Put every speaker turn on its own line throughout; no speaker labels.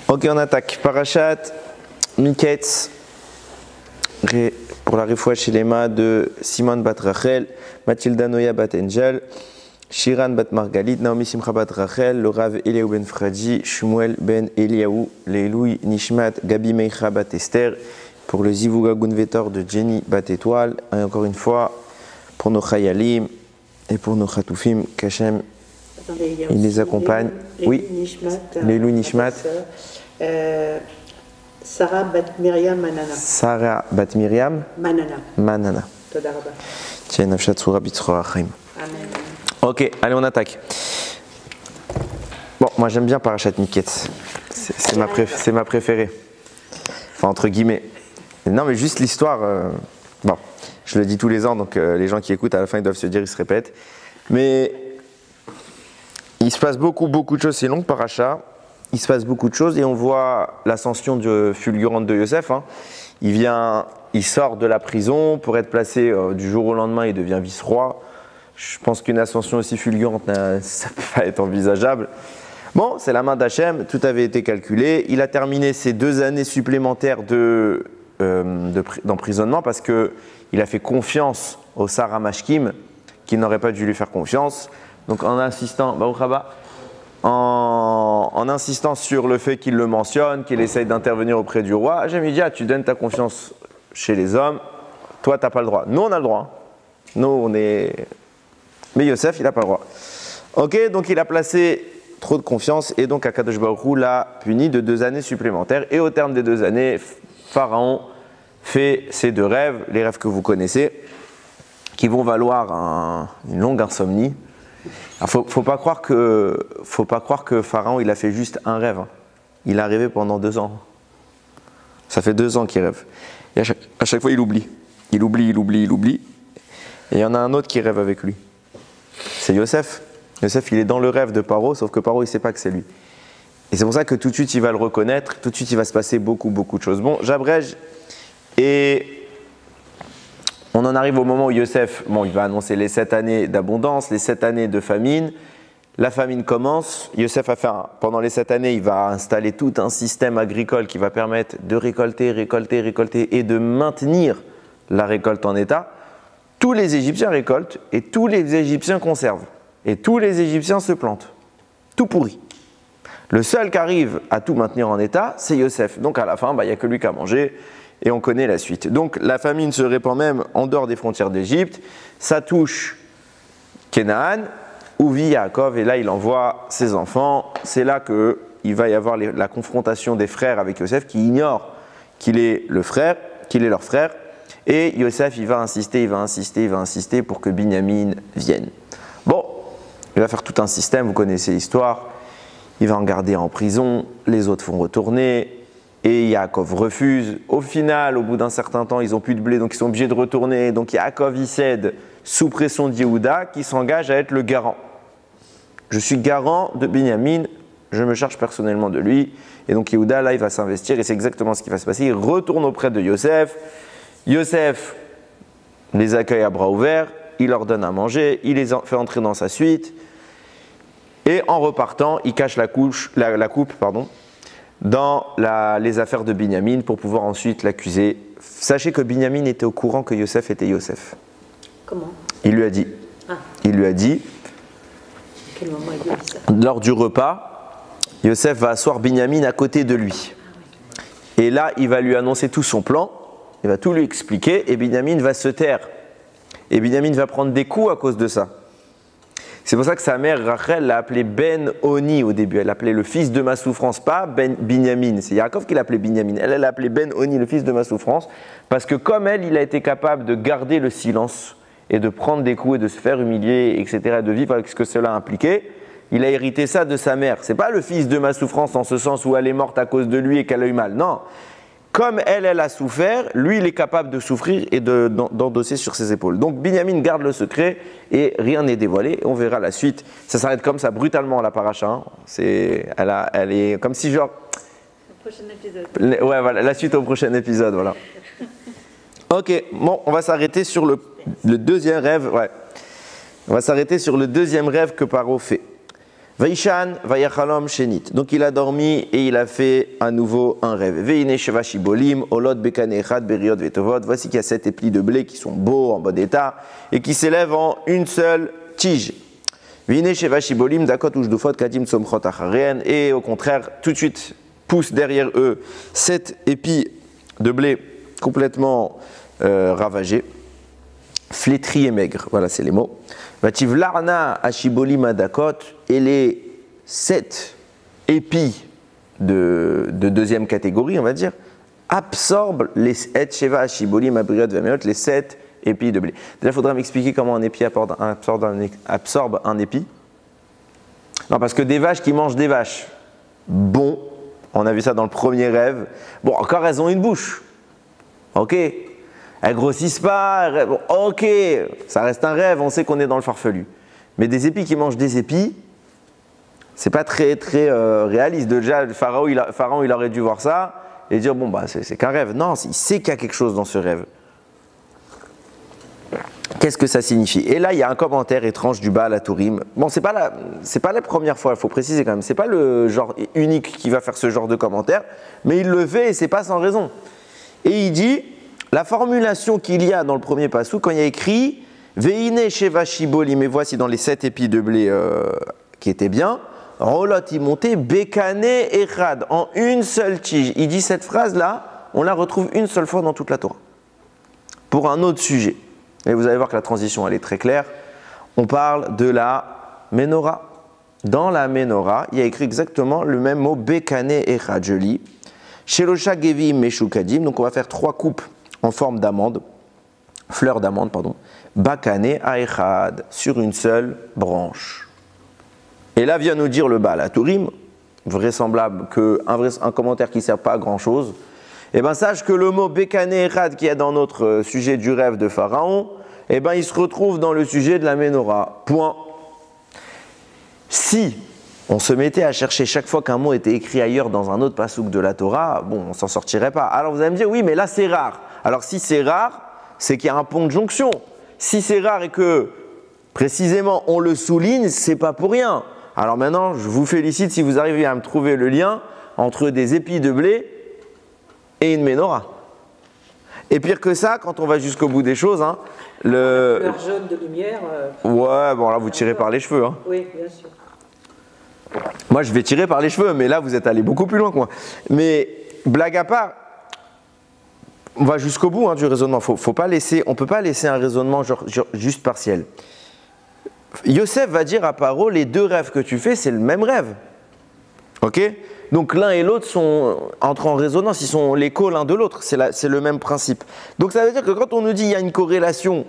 Ok, on attaque. Parashat Miketz pour la refoua Shilema de Simon bat Rachel, Mathilda Noya bat Angel, Shiran bat Margalit, Naomi Simcha bat Rachel, le Rav Eliaou ben Fradji, Shmuel ben Eliaou, Leiloui Nishmat, Gabi Meicha bat Esther, pour le Zivuga Gunvetor de Jenny bat Étoile, et encore une fois pour nos Chayalim et pour nos Chatoufim, qu'Hachem il les accompagne. Oui, Leilou Nishmat.
Sarah bat Miriam Manana.
Sarah bat Miriam Manana.
Toda rabba.
Tiens, Nafshat Soura Bitzroa Chaim.
Amen.
Ok, allez, on attaque. Bon, moi j'aime bien Parashat Miketz. C'est ma préférée. Enfin, entre guillemets. Non, mais juste l'histoire. Bon, je le dis tous les ans, donc les gens qui écoutent à la fin ils doivent se dire, ils se répètent. Mais il se passe beaucoup de choses. C'est long, Parashat. Il se passe beaucoup de choses et on voit l'ascension fulgurante de Yosef. Hein. Il sort de la prison pour être placé du jour au lendemain, il devient vice-roi. Je pense qu'une ascension aussi fulgurante, ça ne peut pas être envisageable. Bon, c'est la main d'Hachem, tout avait été calculé. Il a terminé ses 2 années supplémentaires d'emprisonnement parce qu'il a fait confiance au Sarah Mashkim, qui n'aurait pas dû lui faire confiance. Donc en insistant, en insistant sur le fait qu'il le mentionne, qu'il essaye d'intervenir auprès du roi, Hachem lui dit, tu donnes ta confiance chez les hommes, toi tu n'as pas le droit. Nous on a le droit. Nous on est... Mais Yosef il n'a pas le droit. Ok, donc il a placé trop de confiance et donc Akadosh Baruch Hu l'a puni de 2 années supplémentaires. Et au terme des 2 années, Pharaon fait ses 2 rêves, les rêves que vous connaissez, qui vont valoir une longue insomnie. Il ne faut pas croire que Pharaon il a fait juste un rêve. Hein. Il a rêvé pendant 2 ans. Ça fait 2 ans qu'il rêve. Et à chaque fois il oublie. Il oublie. Et il y en a un autre qui rêve avec lui. C'est Yosef. Yosef il est dans le rêve de Paro, sauf que Paro il ne sait pas que c'est lui. Et c'est pour ça que tout de suite il va le reconnaître, tout de suite il va se passer beaucoup de choses. Bon, j'abrège. Et on en arrive au moment où Yosef, il va annoncer les 7 années d'abondance, les 7 années de famine. La famine commence. Yosef pendant les 7 années, il va installer tout un système agricole qui va permettre de récolter et de maintenir la récolte en état. Tous les Égyptiens récoltent et tous les Égyptiens conservent. Et tous les Égyptiens se plantent. Tout pourri. Le seul qui arrive à tout maintenir en état, c'est Yosef. Donc à la fin, il n'y a que lui qui a mangé. Et on connaît la suite. Donc la famine se répand même en dehors des frontières d'Égypte. Ça touche Canaan, où vit Yaakov, et là il envoie ses enfants. C'est là qu'il va y avoir la confrontation des frères avec Yosef, qui ignorent qu'il est leur frère. Et Yosef il va insister pour que Binyamin vienne. Bon, il va faire tout un système, vous connaissez l'histoire. Il va en garder en prison, les autres vont retourner. Et Yaakov refuse. Au final, au bout d'un certain temps, ils n'ont plus de blé, donc ils sont obligés de retourner. Donc Yaakov y cède sous pression de Yehuda, qui s'engage à être le garant. Je suis garant de Binyamin, je me charge personnellement de lui. Et donc Yehuda, là, il va s'investir, et c'est exactement ce qui va se passer. Il retourne auprès de Yosef. Yosef les accueille à bras ouverts, il leur donne à manger, il les fait entrer dans sa suite. Et en repartant, il cache la coupe, dans les affaires de Binyamin pour pouvoir ensuite l'accuser. Sachez que Binyamin était au courant que Yosef était Yosef.
Comment ?
Il lui a dit. Il lui a dit.
À quel moment il a dit ça ?
Lors du repas, Yosef va asseoir Binyamin à côté de lui. Et là, il va lui annoncer tout son plan. Il va tout lui expliquer et Binyamin va se taire. Et Binyamin va prendre des coups à cause de ça. C'est pour ça que sa mère, Rachel, l'a appelé Ben Oni au début. Elle l'appelait le fils de ma souffrance, pas Binyamin. C'est Yaakov qui l'appelait Binyamin. Elle l'a appelé Ben Oni, le fils de ma souffrance. Parce que comme elle, il a été capable de garder le silence et de prendre des coups et de se faire humilier, etc., de vivre avec ce que cela impliquait. Il a hérité ça de sa mère. C'est pas le fils de ma souffrance en ce sens où elle est morte à cause de lui et qu'elle a eu mal. Non. Comme elle a souffert, lui, il est capable de souffrir et d'endosser sur ses épaules. Donc, Binyamin garde le secret et rien n'est dévoilé. On verra la suite. Ça s'arrête comme ça, brutalement, la paracha. Hein. Elle est comme si genre...
Au prochain épisode.
Ouais, voilà, la suite au prochain épisode, voilà. Ok, bon, on va s'arrêter sur le deuxième rêve. Ouais. On va s'arrêter sur le deuxième rêve que Paro fait. Vaishan, vayachalom shenit. Donc il a dormi et il a fait à nouveau un rêve. Veine sheva shibolim, olot bekane echad beriot vetovot. Voici qu'il y a 7 épis de blé qui sont beaux, en bon état, et qui s'élèvent en une seule tige. Veine sheva shibolim, dakot ujdufot kadim tsomchot achareen. Et au contraire, tout de suite, poussent derrière eux 7 épis de blé complètement ravagés, flétris et maigres. Voilà, c'est les mots. Vativlarna ashibolim adakot, et les 7 épis de deuxième catégorie, on va dire, absorbent les et sheva ashibolim abriot vameot, les 7 épis de blé. Déjà, il faudra m'expliquer comment un épi absorbe un épi. Non, parce que des vaches qui mangent des vaches, bon, on a vu ça dans le premier rêve. Bon, encore elles ont une bouche. Ok. Elles grossissent pas. Bon, ok. Ça reste un rêve, on sait qu'on est dans le farfelu. Mais des épis qui mangent des épis, c'est pas très réaliste. Déjà, le pharaon il aurait dû voir ça et dire bon, bah, c'est qu'un rêve. Non, il sait qu'il y a quelque chose dans ce rêve. Qu'est-ce que ça signifie? Et là, il y a un commentaire étrange du Baal HaTurim. Bon, c'est pas la première fois, il faut préciser quand même. C'est pas le genre unique qui va faire ce genre de commentaire, mais il le fait et c'est pas sans raison. Et il dit, la formulation qu'il y a dans le premier passou, quand il y a écrit Veine sheva shibolim, et voici dans les 7 épis de blé qui étaient bien, rolot imonté bekane echad, en une seule tige. Il dit cette phrase-là, on la retrouve une seule fois dans toute la Torah. Pour un autre sujet. Et vous allez voir que la transition, elle est très claire. On parle de la Ménorah. Dans la Ménorah, il y a écrit exactement le même mot bekane echad. Je lis. Shelosha gevim meshukadim. Donc on va faire 3 coupes en forme d'amande, fleurs d'amande, pardon. Bakane echad, sur une seule branche. Et là vient nous dire le Baal HaTurim, vraisemblable qu'un commentaire qui ne sert pas à grand chose. Eh bien, sache que le mot bekane echad qui est dans notre sujet du rêve de Pharaon, eh bien, il se retrouve dans le sujet de la Ménorah. Point. Si on se mettait à chercher chaque fois qu'un mot était écrit ailleurs dans un autre passouk de la Torah, bon, on s'en sortirait pas. Alors vous allez me dire, oui, mais là c'est rare. Alors si c'est rare, c'est qu'il y a un point de jonction. Si c'est rare et que précisément on le souligne, c'est pas pour rien. Alors maintenant, je vous félicite si vous arrivez à me trouver le lien entre des épis de blé et une Ménorah. Et pire que ça, quand on va jusqu'au bout des choses, hein,
Leur jaune de lumière.
Ouais, bon là vous tirez par les cheveux. Hein.
Oui, bien sûr.
Moi je vais tirer par les cheveux, mais là vous êtes allé beaucoup plus loin que moi. Mais blague à part, on va jusqu'au bout du raisonnement. On ne peut pas laisser un raisonnement juste partiel. Yosef va dire à Paro, les 2 rêves que tu fais, c'est le même rêve. Ok? Donc l'un et l'autre entrent en résonance, ils sont l'écho l'un de l'autre, c'est le même principe. Donc ça veut dire que quand on nous dit qu'il y a une corrélation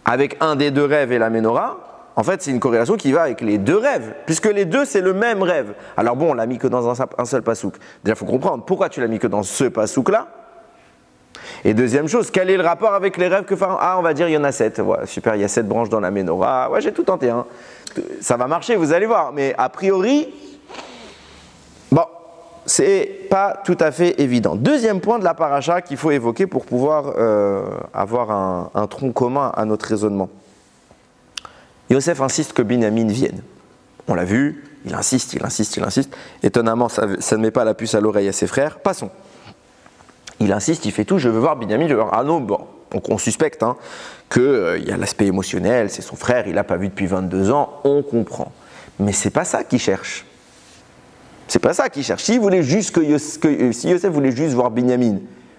avec un des 2 rêves et la Ménorah, en fait c'est une corrélation qui va avec les 2 rêves, puisque les 2 c'est le même rêve. Alors bon, on l'a mis que dans un seul pasouk. Déjà il faut comprendre, pourquoi tu l'as mis que dans ce pasouk-là? Et deuxième chose, quel est le rapport avec les rêves que Pharaon? Ah, on va dire il y en a 7, ouais, super, il y a 7 branches dans la Ménorah, ouais j'ai tout tenté, hein. Ça va marcher, vous allez voir, mais a priori... Bon, c'est pas tout à fait évident. Deuxième point de la paracha qu'il faut évoquer pour pouvoir avoir un tronc commun à notre raisonnement. Yosef insiste que Binyamin vienne. On l'a vu, il insiste. Étonnamment, ça ne met pas la puce à l'oreille à ses frères. Passons. Il insiste, il fait tout, je veux voir Binyamin, je veux voir... Ah non, bon, on suspecte qu'il y a l'aspect émotionnel, c'est son frère, il l'a pas vu depuis 22 ans, on comprend. Mais c'est pas ça qu'il cherche. C'est pas ça qu'il cherche. Si Yosef voulait juste voir Binyamin,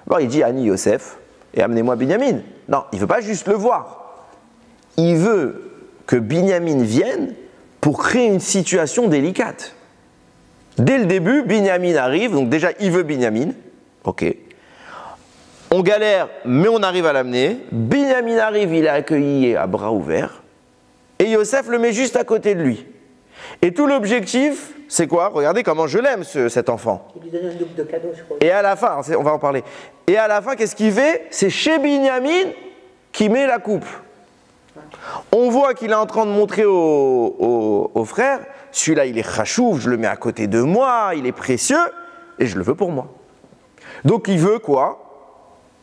alors il dit Ani Yosef et amenez-moi Binyamin. Non, il ne veut pas juste le voir. Il veut que Binyamin vienne pour créer une situation délicate. Dès le début, Binyamin arrive, donc déjà il veut Binyamin. Ok. On galère, mais on arrive à l'amener. Binyamin arrive, il est accueilli à bras ouverts. Et Yosef le met juste à côté de lui. Et tout l'objectif, c'est quoi? Regardez comment je l'aime, cet enfant.
Il lui donne un double de cadeau, je crois.
Et à la fin, on va en parler. Et à la fin, qu'est-ce qu'il fait? C'est chez Binyamin qui met la coupe. On voit qu'il est en train de montrer au frère, celui-là il est chachouf, je le mets à côté de moi, il est précieux, et je le veux pour moi. Donc il veut quoi?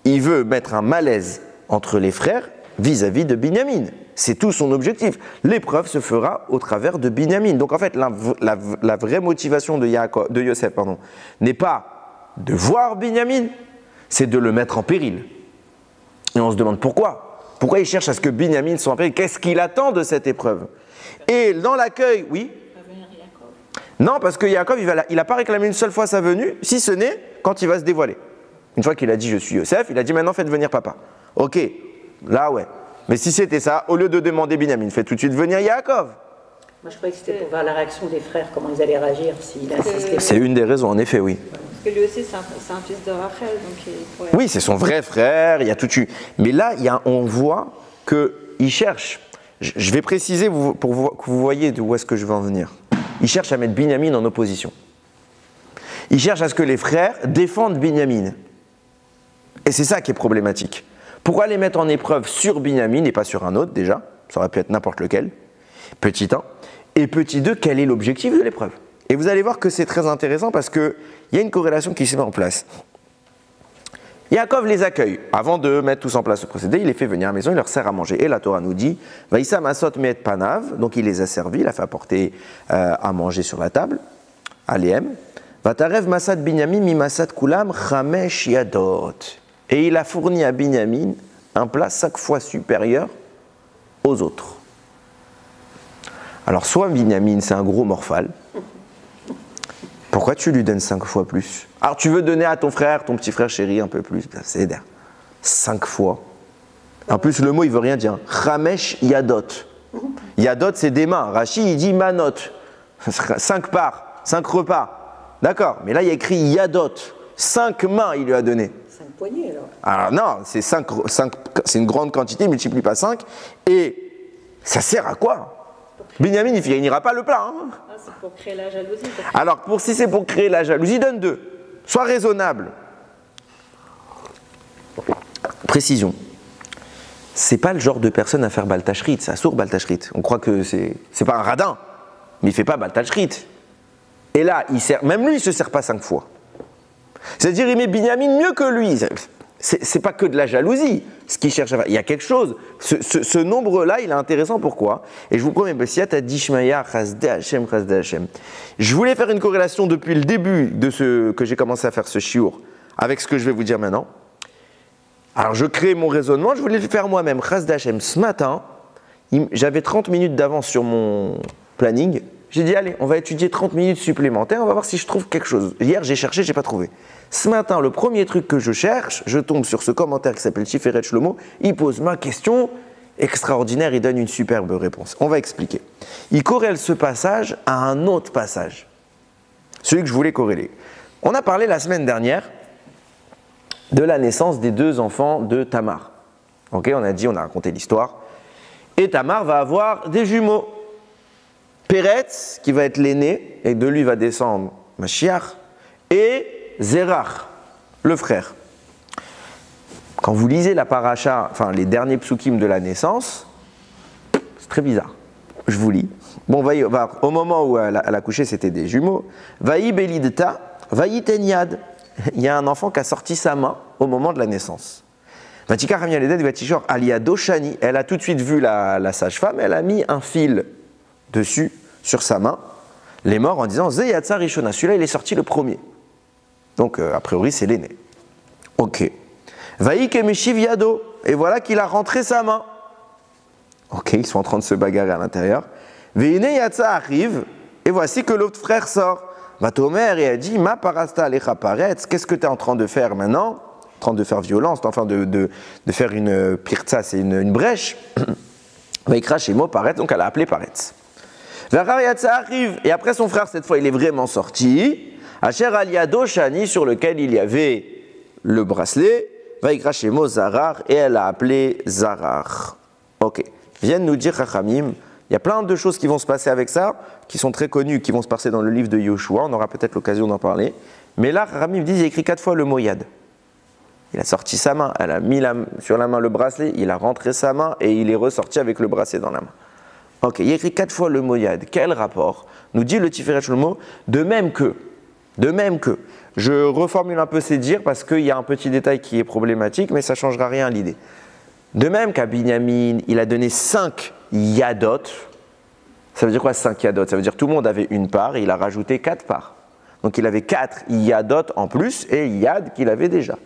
Il veut mettre un malaise entre les frères vis-à-vis de Binyamin. C'est tout son objectif. L'épreuve se fera au travers de Binyamin. Donc en fait, la vraie motivation de Yosef n'est pas de voir Binyamin, c'est de le mettre en péril. Et on se demande pourquoi. Pourquoi il cherche à ce que Binyamin soit en péril? Qu'est-ce qu'il attend de cette épreuve? Et dans l'accueil, oui. Non, parce que Yaakov, il n'a pas réclamé une seule fois sa venue, si ce n'est quand il va se dévoiler. Une fois qu'il a dit « je suis Yosef », il a dit « maintenant faites venir papa ». Ok, là ouais. Mais si c'était ça, au lieu de demander Binyamin, faites tout de suite venir Yaakov.
Moi je croyais que c'était pour voir la réaction des frères, comment ils allaient réagir s'il insistait.
C'est une des raisons, en effet, oui.
Parce que lui aussi, c'est un fils de Rachel, donc il pourrait...
Oui, c'est son vrai frère, il y a tout eu. Mais là, on voit qu'il cherche. Je vais préciser pour que vous voyez d'où est-ce que je veux en venir. Il cherche à mettre Binyamin en opposition. Il cherche à ce que les frères défendent Binyamin. Et c'est ça qui est problématique. Pourquoi les mettre en épreuve sur Binyamin et pas sur un autre déjà? Ça aurait pu être n'importe lequel. Petit 1. Et petit 2, quel est l'objectif de l'épreuve? Et vous allez voir que c'est très intéressant parce qu'il y a une corrélation qui se met en place. Yaakov les accueille. Avant de mettre tous en place ce procédé, il les fait venir à la maison, il leur sert à manger. Et la Torah nous dit Vaïssa masot me'et panav, donc il les a servis, il a fait apporter à manger sur la table, Aléem. Vatarev masad binyamin mi masad kulam chamesh yadot. Et il a fourni à Binyamin un plat 5 fois supérieur aux autres. Alors, soit Binyamin, c'est un gros morphal. Pourquoi tu lui donnes 5 fois plus? Alors, tu veux donner à ton frère, ton petit frère chéri, un peu plus. C'est d'air. 5 fois. En plus, le mot, il veut rien dire. Chamesh yadot. Yadot, c'est des mains. Rashi, il dit manot. 5 parts, 5 repas. D'accord, mais là, il y a écrit yadot. 5 mains, il lui a donné.
5 poignées, alors.
Alors non, c'est une grande quantité, il ne multiplie pas 5. Et ça sert à quoi? Binyamin, il n'ira pas le plat. Hein.
Ah, c'est pour créer la jalousie.
Alors, si c'est pour créer la jalousie, donne 2. Sois raisonnable. Précision. C'est pas le genre de personne à faire baltachrit, c'est assour baltachrit. On croit que c'est pas un radin, mais il fait pas baltachrit. Et là, même lui, il se sert pas 5 fois. C'est-à-dire, il met Binyamin mieux que lui. C'est pas que de la jalousie, ce qu'il cherche à faire. Il y a quelque chose. Ce nombre-là, il est intéressant. Pourquoi? Et je vous promets, je voulais faire une corrélation depuis le début de ce que j'ai commencé à faire ce shiur avec ce que je vais vous dire maintenant. Alors, je crée mon raisonnement, je voulais le faire moi-même. Ce matin, j'avais 30 minutes d'avance sur mon planning. J'ai dit, allez, on va étudier 30 minutes supplémentaires, on va voir si je trouve quelque chose. Hier, j'ai cherché, je n'ai pas trouvé. Ce matin, le premier truc que je cherche, je tombe sur ce commentaire qui s'appelle Tiferet Shlomo. Il pose ma question extraordinaire, il donne une superbe réponse. On va expliquer. Il corrèle ce passage à un autre passage, celui que je voulais corréler. On a parlé la semaine dernière de la naissance des 2 enfants de Tamar. Ok, on a raconté l'histoire. Et Tamar va avoir des jumeaux. Péretz, qui va être l'aîné, et de lui va descendre Mashiach, et Zérach, le frère. Quand vous lisez la paracha, enfin les derniers psukim de la naissance, c'est très bizarre. Je vous lis. Bon, au moment où elle a couché, c'était des jumeaux. Vaï belidta, vaï tenyad. Il y a un enfant qui a sorti sa main au moment de la naissance. Vatika Ramialeded, Vatishor Aliado Shani. Elle a tout de suite vu la sage-femme, elle a mis un fil dessus, sur sa main, les morts en disant Zeyatsa Rishona. Celui-là, il est sorti le premier. Donc, a priori, c'est l'aîné. Ok. Vaïk Emishiv Yado. Et voilà qu'il a rentré sa main. Ok, ils sont en train de se bagarrer à l'intérieur. Veine Yatsa arrive. Et voici que l'autre frère sort. Vatomer, et elle dit Ma parasta alecha paretz. Qu'est-ce que tu es en train de faire maintenant? En train de faire violence, en train de faire une pirtsa, c'est une brèche. Vaikra Shemo paretz. Donc, elle a appelé paretz. Vachar Yatsa arrive, et après son frère, cette fois, il est vraiment sorti. Asher Aliado Shani, sur lequel il y avait le bracelet, Vaikra Shemo Zarar, et elle a appelé Zarar. Ok, viennent nous dire Chachamim, il y a plein de choses qui vont se passer avec ça, qui sont très connues, qui vont se passer dans le livre de Yoshua, on aura peut-être l'occasion d'en parler. Mais là, Chachamim dit, il a écrit 4 fois le mot Yad. Il a sorti sa main, elle a mis sur la main le bracelet, il a rentré sa main, et il est ressorti avec le bracelet dans la main. Ok, il écrit 4 fois le mot Yad. Quel rapport? Nous dit le Tiferet Shlomo, de même que, je reformule un peu ces dires parce qu'il y a un petit détail qui est problématique, mais ça ne changera rien à l'idée. De même qu'à Binyamin, il a donné 5 yadot. Ça veut dire quoi 5 yadot? Ça veut dire que tout le monde avait une part et il a rajouté 4 parts. Donc il avait 4 yadot en plus et yad qu'il avait déjà.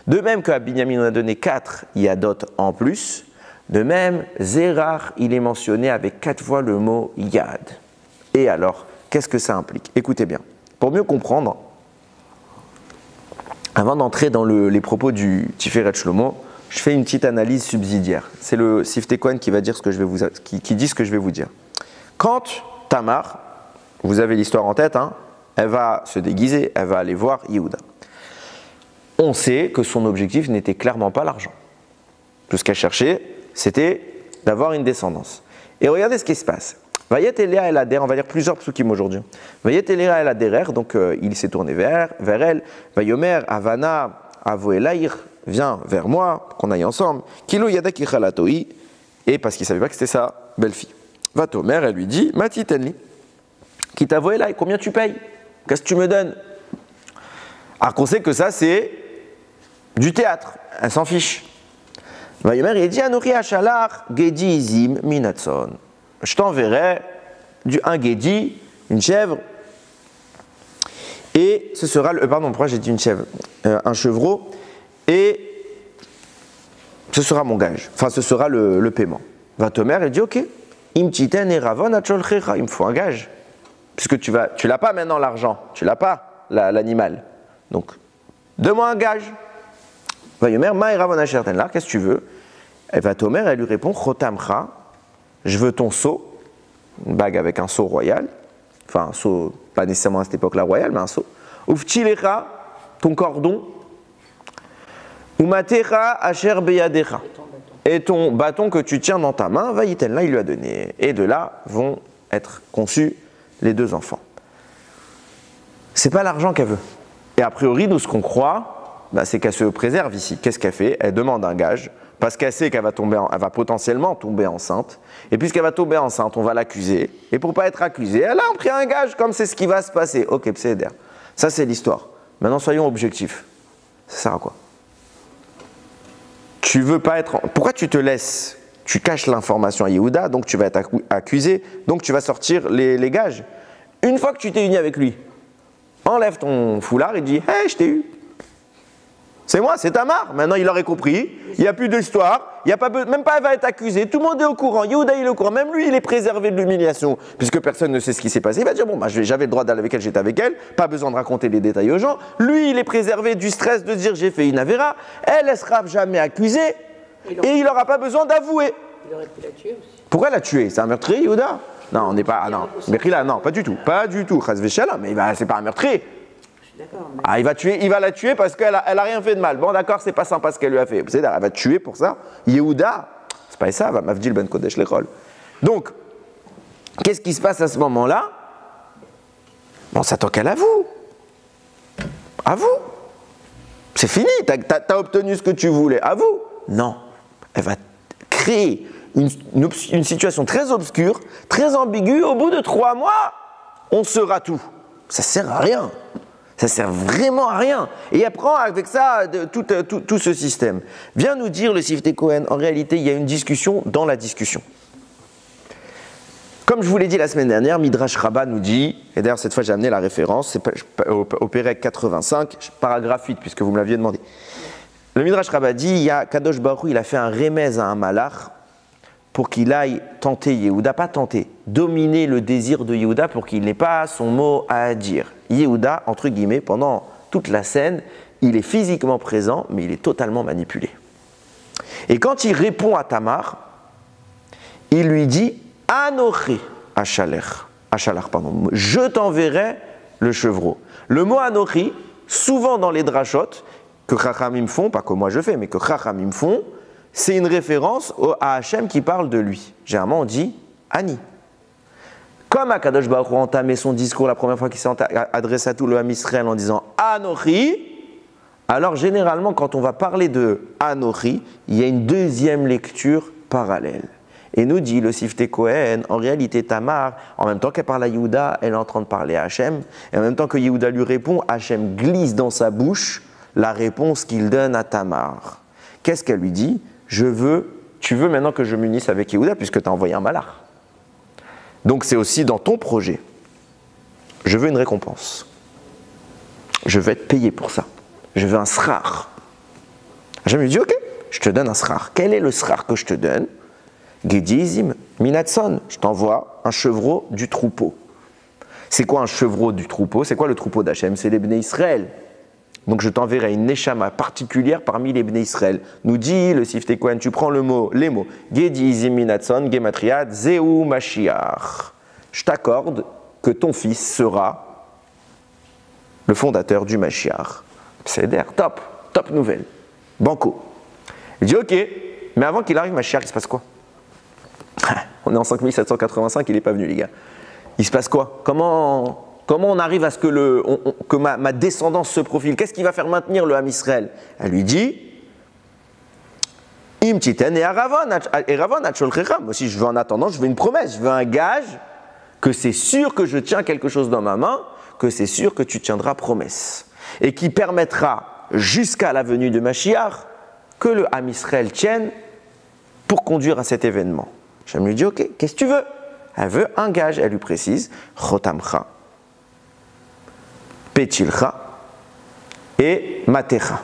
De même qu'à Binyamin, on a donné 4 yadot en plus. De même, Zérar, il est mentionné avec 4 fois le mot yad. Et alors, qu'est-ce que ça implique? Écoutez bien. Pour mieux comprendre, avant d'entrer dans les propos du Tiferet Shlomo, je fais une petite analyse subsidiaire. C'est le Siftei Kohen qui va dire ce que je vais qui dit ce que je vais vous dire. Quand Tamar, vous avez l'histoire en tête, hein, elle va se déguiser, elle va aller voir Yehuda. On sait que son objectif n'était clairement pas l'argent. Tout ce qu'elle cherchait, c'était d'avoir une descendance. Et regardez ce qui se passe. Vayet Eléa El Ader, on va lire plusieurs psukim aujourd'hui. Vayet Eléa El Aderer, donc il s'est tourné vers elle. Vayomer Havana Avoelaïr, viens vers moi, qu'on aille ensemble. Kilo Yada Kichalatoi, et parce qu'il ne savait pas que c'était sa belle-fille. Vatomer, elle lui dit, Mati Tenli, qui t'avoelaï, combien tu payes? Qu'est-ce que tu me donnes? Alors qu'on sait que ça, c'est du théâtre, elle s'en fiche. Vayomer, il dit, Anouri Hachalar, Gedi Izim, Minatson. Je t'enverrai un Gedi, une chèvre, et ce sera pourquoi j'ai dit une chèvre? Un chevreau, et ce sera mon gage, enfin ce sera le paiement. Vatomer, il dit ok, imtiten et ravon acholchecha, il me faut un gage, puisque tu l'as pas maintenant l'argent, tu l'as pas l'animal, donc donne-moi un gage. Vayomer, ma et ravon acherten là, qu'est-ce que tu veux? Et Vatomer, elle lui répond chotamcha, je veux ton sceau, une bague avec un sceau royal, enfin un sceau, pas nécessairement à cette époque-là royal, mais un sceau. Uftilecha, ton cordon. Umatecha asher beyadecha. Et ton bâton que tu tiens dans ta main, vaïten, là il lui a donné. Et de là vont être conçus les 2 enfants. C'est pas l'argent qu'elle veut. Et a priori, nous ce qu'on croit, c'est qu'elle se préserve ici. Qu'est-ce qu'elle fait? Elle demande un gage. Parce qu'elle sait qu'elle va potentiellement tomber enceinte. Et puisqu'elle va tomber enceinte, on va l'accuser. Et pour ne pas être accusée, elle a pris un gage, comme c'est ce qui va se passer. Ok, pséder. Ça, c'est l'histoire. Maintenant, soyons objectifs. Ça sert à quoi? Tu veux pas être... Pourquoi tu te laisses? Tu caches l'information à Yehuda, donc tu vas être accusé, donc tu vas sortir les gages. Une fois que tu t'es uni avec lui, enlève ton foulard et dis « Hey, je t'ai eu !» C'est moi, c'est Tamar. Maintenant, il aurait compris. Il n'y a plus d'histoire. Même pas, elle va être accusée. Tout le monde est au courant. Yehuda, il est au courant. Même lui, il est préservé de l'humiliation. Puisque personne ne sait ce qui s'est passé. Il va dire, j'avais le droit d'aller avec elle, j'étais avec elle. Pas besoin de raconter les détails aux gens. Lui, il est préservé du stress de dire, j'ai fait une avéra. Elle ne sera jamais accusée. Et il n'aura pas besoin d'avouer.
Il aurait pu la tuer aussi.
Pourquoi la tuer? C'est un meurtrier, Yehuda? Non, on n'est pas... non, Mechila, non, pas du tout. Pas du tout. Chas v'shalom, mais c'est pas un meurtrier. Ah, il va la tuer parce qu'elle a rien fait de mal. Bon, d'accord, c'est pas sympa ce qu'elle lui a fait. Elle va tuer pour ça. Yehuda, c'est pas ça, va mavdil ben kodesh l'école. Donc, qu'est-ce qui se passe à ce moment-là? Bon, ça toque à l'avoue. Avoue. C'est fini, t'as obtenu ce que tu voulais. Avoue. Non. Elle va créer une situation très obscure, très ambiguë. Au bout de 3 mois, on saura tout. Ça sert à rien. Ça sert vraiment à rien. Et elle prend avec ça tout ce système. Vient nous dire le Siftei Kohen, en réalité, il y a une discussion dans la discussion. Comme je vous l'ai dit la semaine dernière, Midrash Rabbah nous dit, et d'ailleurs cette fois j'ai amené la référence, c'est au Pérec 85, paragraphe 8, puisque vous me l'aviez demandé. Le Midrash Rabbah dit, il y a Kadosh Baruch Hu, il a fait un remez à un malach pour qu'il aille tenter Yehuda, pas tenter, dominer le désir de Yehuda pour qu'il n'ait pas son mot à dire. Yehuda, entre guillemets, pendant toute la scène, il est physiquement présent, mais il est totalement manipulé. Et quand il répond à Tamar, il lui dit « Anochi Achalar, je t'enverrai le chevreau ». Le mot « Anochi », souvent dans les drachot, que Chachamim font, pas que moi je fais, mais que Chachamim font, c'est une référence à Hachem qui parle de lui. Généralement, on dit « Ani ». Comme Akadosh Baruch Hu a entamé son discours la première fois qu'il s'est adressé à tout le Ham Israël en disant « Anochi », alors généralement, quand on va parler de « Anochi », il y a une deuxième lecture parallèle. Et nous dit le Siftei Kohen, en réalité Tamar, en même temps qu'elle parle à Yehuda, elle est en train de parler à Hachem, et en même temps que Yehuda lui répond, Hachem glisse dans sa bouche la réponse qu'il donne à Tamar. Qu'est-ce qu'elle lui dit? « tu veux maintenant que je m'unisse avec Yehuda puisque tu as envoyé un malach. Donc c'est aussi dans ton projet. Je veux une récompense. Je veux être payé pour ça. Je veux un srar. Hachem lui dit, ok, je te donne un srar. Quel est le srar que je te donne? Gedizim minatson. Je t'envoie un chevreau du troupeau. C'est quoi un chevreau du troupeau? C'est quoi le troupeau d'Hachem? C'est les Bnei Israël. Donc je t'enverrai une neshama particulière parmi les Bnei Israël. Nous dit le Siftei Kohen, tu prends les mots Gedizim minatson, Gematriad, Zeu Mashiach. Je t'accorde que ton fils sera le fondateur du Mashiach. C'est top nouvelle. Banco. Il dit ok, mais avant qu'il arrive Mashiach, il se passe quoi? On est en 5785, il n'est pas venu les gars. Il se passe quoi? Comment on arrive à ce que ma descendance se profile? Qu'est-ce qui va faire maintenir le Ham Israël? Elle lui dit Im titen et Aravon acholchecham. Aussi, je veux en attendant, je veux une promesse, je veux un gage que c'est sûr que je tiens quelque chose dans ma main, que c'est sûr que tu tiendras promesse. Et qui permettra, jusqu'à la venue de Mashiach, que le Ham Israël tienne pour conduire à cet événement. Je lui dis ok, qu'est-ce que tu veux? Elle veut un gage, elle lui précise Chotamcha, Petilcha et Matecha.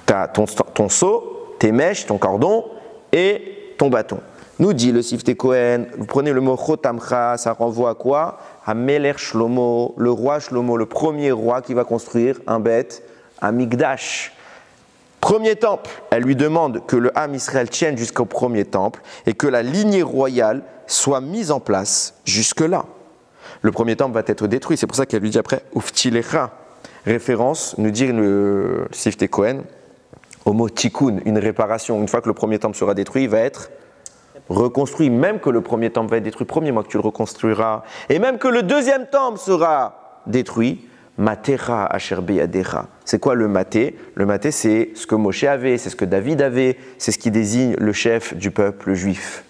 Tu as ton seau, tes mèches, ton cordon et ton bâton. Nous dit le Siftei Kohen, vous prenez le mot Chotamcha, ça renvoie à quoi? À Melech Shlomo, le roi Shlomo, le premier roi qui va construire un Beth Amikdash. Premier temple, elle lui demande que le Ham Israël tienne jusqu'au premier temple et que la lignée royale soit mise en place jusque-là. Le premier temple va être détruit, c'est pour ça qu'elle lui dit après Uftilecha. Référence, nous dit le Siftei Kohen, au mot tikkun, une réparation. Une fois que le premier temple sera détruit, il va être reconstruit. Même que le premier temple va être détruit, premier mois que tu le reconstruiras, et même que le deuxième temple sera détruit, Matera asher beyadecha. C'est quoi le maté? Le maté, c'est ce que Moshe avait, c'est ce que David avait, c'est ce qui désigne le chef du peuple juif.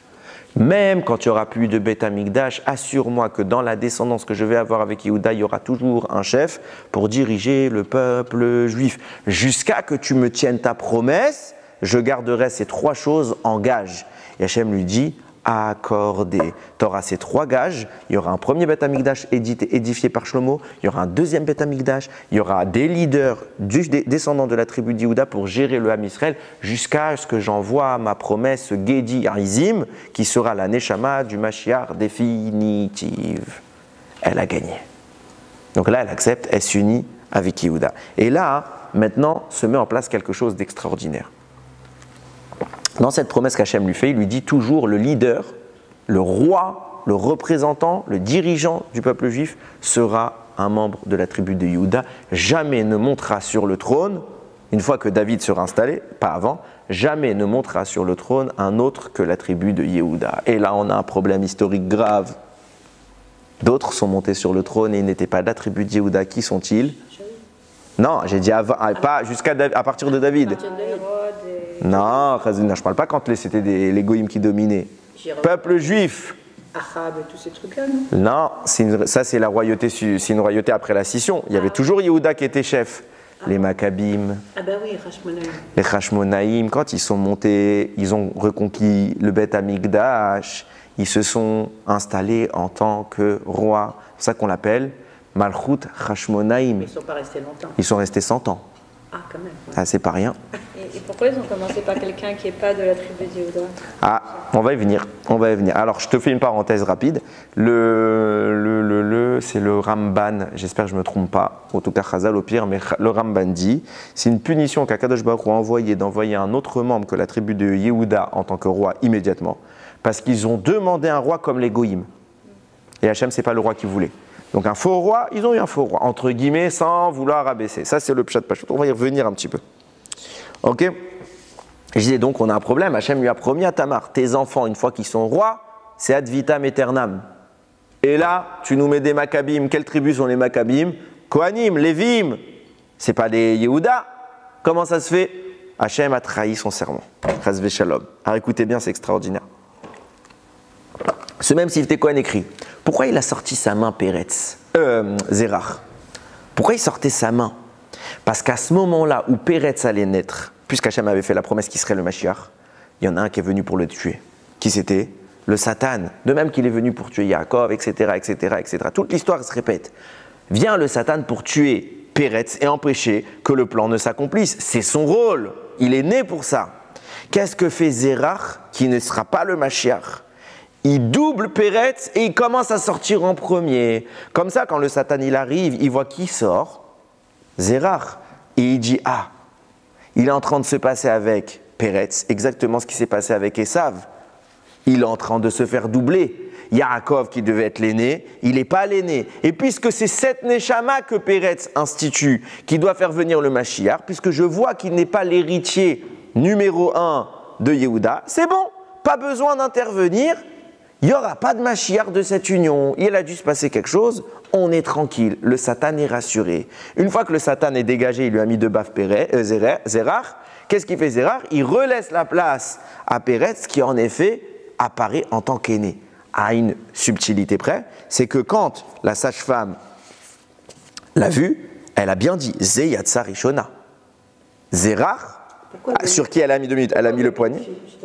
Même quand il n'y aura plus de Beth Amikdash, assure-moi que dans la descendance que je vais avoir avec Yehuda, il y aura toujours un chef pour diriger le peuple juif. Jusqu'à que tu me tiennes ta promesse, je garderai ces trois choses en gage. Et Hachem lui dit, accordé. Tu auras ces trois gages, il y aura un premier Beth Amikdash édifié par Shlomo, il y aura un deuxième Beth Amikdash, il y aura des leaders descendants de la tribu d'Yehuda pour gérer le Ham Israël jusqu'à ce que j'envoie ma promesse Gedi Arizim qui sera la Neshama du Mashiach définitive. Elle a gagné. Donc là, elle accepte, elle s'unit avec Yehuda. Et là, maintenant, se met en place quelque chose d'extraordinaire. Dans cette promesse qu'Hachem lui fait, il lui dit toujours le leader, le roi, le représentant, le dirigeant du peuple juif sera un membre de la tribu de Yehuda. Jamais ne montera sur le trône, une fois que David sera installé, pas avant, jamais ne montera sur le trône un autre que la tribu de Yehuda. Et là, on a un problème historique grave. D'autres sont montés sur le trône et ils n'étaient pas de la tribu de Yehuda. Qui sont-ils? Non, j'ai dit avant, pas à partir de David. Non, je ne parle pas quand c'était les goïms qui dominaient. Peuple juif.
Achab et tous ces trucs-là,
non? Non, ça c'est la royauté, c'est une royauté après la scission. Il y avait toujours Yehuda qui était chef. Les Maccabim.
Ah ben oui, Hashmonaïm.
Les Hashmonaïm, quand ils sont montés, ils ont reconquis le Beth Amikdash, ils se sont installés en tant que rois. C'est pour ça qu'on l'appelle Malchut Hashmonaïm.
Ils ne sont pas restés longtemps.
Ils sont restés 100 ans.
Ah, quand même. Ouais.
Ah, c'est pas rien.
Et pourquoi ils ont commencé par quelqu'un qui n'est pas de la tribu d'Yehuda?
Ah, on va y venir. Alors, je te fais une parenthèse rapide. C'est le Ramban, j'espère que je ne me trompe pas, en tout cas Chazal au pire, mais le Ramban dit, c'est une punition qu'Akadosh Baruch Hu a envoyée d'envoyer un autre membre que la tribu de Yehuda en tant que roi immédiatement, parce qu'ils ont demandé un roi comme les Goïm. Et Hachem, ce n'est pas le roi qu'ils voulaient. Donc un faux roi, ils ont eu un faux roi, entre guillemets, sans vouloir abaisser. Ça, c'est le pshat pashut. On va y revenir un petit peu. Ok? Je disais donc, on a un problème. Hachem lui a promis à Tamar, tes enfants, une fois qu'ils sont rois, c'est ad vitam aeternam. Et là, tu nous mets des Maccabim. Quelles tribus sont les Maccabim? Kohanim, Lévim. C'est pas les Yehuda. Comment ça se fait? Hachem a trahi son serment. Chas v'shalom. Alors écoutez bien, c'est extraordinaire. Ce même Siftei Kohen écrit, pourquoi il a sorti sa main Zérach? Pourquoi il sortait sa main? Parce qu'à ce moment-là où Péretz allait naître, puisqu'Hachem avait fait la promesse qu'il serait le Mashiach, il y en a un qui est venu pour le tuer. Qui c'était? Le Satan. De même qu'il est venu pour tuer Yaakov, etc., etc., etc. Toute l'histoire se répète. Vient le Satan pour tuer Péretz et empêcher que le plan ne s'accomplisse. C'est son rôle. Il est né pour ça. Qu'est-ce que fait Zérach, qui ne sera pas le Mashiach? Il double Péretz et il commence à sortir en premier. Comme ça, quand le Satan il arrive, il voit qui sort? Zérach. Et il dit, ah, il est en train de se passer avec Péretz, exactement ce qui s'est passé avec Esav. Il est en train de se faire doubler. Yaakov, qui devait être l'aîné, il n'est pas l'aîné. Et puisque c'est cette Neshama que Péretz institue, qui doit faire venir le Mashiach, puisque je vois qu'il n'est pas l'héritier numéro 1 de Yehuda, c'est bon, pas besoin d'intervenir. Il n'y aura pas de Mashiach de cette union. Il a dû se passer quelque chose, on est tranquille. Le Satan est rassuré. Une fois que le Satan est dégagé, il lui a mis deux baffes Zérach. Qu'est-ce qu'il fait Zérach? Il relaisse la place à Péretz, qui en effet apparaît en tant qu'aîné. À une subtilité près, c'est que quand la sage-femme l'a vu, elle a bien dit Ze Yatsa Rishona. Zérach, sur qui elle a mis 2 minutes, elle a mis le poignet.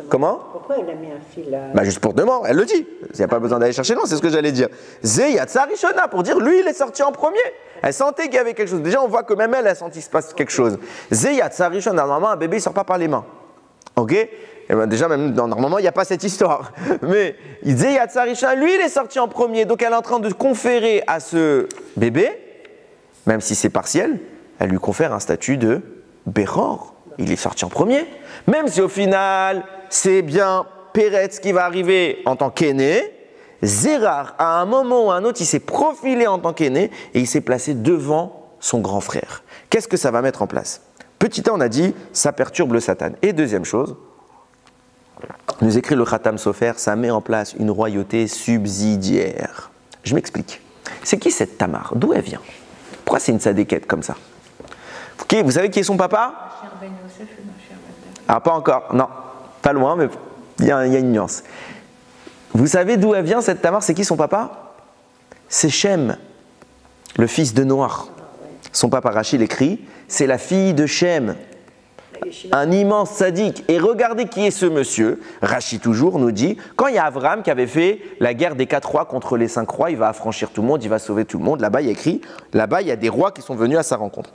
Comment?
Pourquoi elle a mis un fil là?
Bah juste pour demander, elle le dit. Il n'y a pas besoin d'aller chercher loin, c'est ce que j'allais dire. Ze Yatsa Rishona, pour dire lui il est sorti en premier. Elle sentait qu'il y avait quelque chose. Déjà on voit que même elle a senti qu'il se passe quelque chose. Ze Yatsa Rishona, normalement un bébé il ne sort pas par les mains. Ok? Et ben déjà, même normalement, il n'y a pas cette histoire. Mais il disait Yatsa Rishona, lui, il est sorti en premier. Donc, elle est en train de conférer à ce bébé, même si c'est partiel, elle lui confère un statut de Bechor. Il est sorti en premier. Même si au final, c'est bien Péretz qui va arriver en tant qu'aîné, Zérach, à un moment ou à un autre, il s'est profilé en tant qu'aîné et il s'est placé devant son grand frère. Qu'est-ce que ça va mettre en place? Petit a, on a dit, ça perturbe le Satan. Et deuxième chose, nous écrit le Khatam Sofer, ça met en place une royauté subsidiaire. Je m'explique. C'est qui cette Tamar? D'où elle vient? Pourquoi c'est une sadéquette comme ça? Okay, vous savez qui est son papa? Ah, pas encore. Non, pas loin, mais il y a une nuance. Vous savez d'où elle vient cette Tamar? C'est qui son papa? C'est Shem, le fils de Noach. Son papa Rachid écrit, c'est la fille de Shem. Un immense sadique. Et regardez qui est ce monsieur. Rachid toujours nous dit, quand il y a Avram qui avait fait la guerre des 4 rois contre les 5 rois, il va affranchir tout le monde, il va sauver tout le monde. Là-bas, il y a écrit, là-bas, il y a des rois qui sont venus à sa rencontre.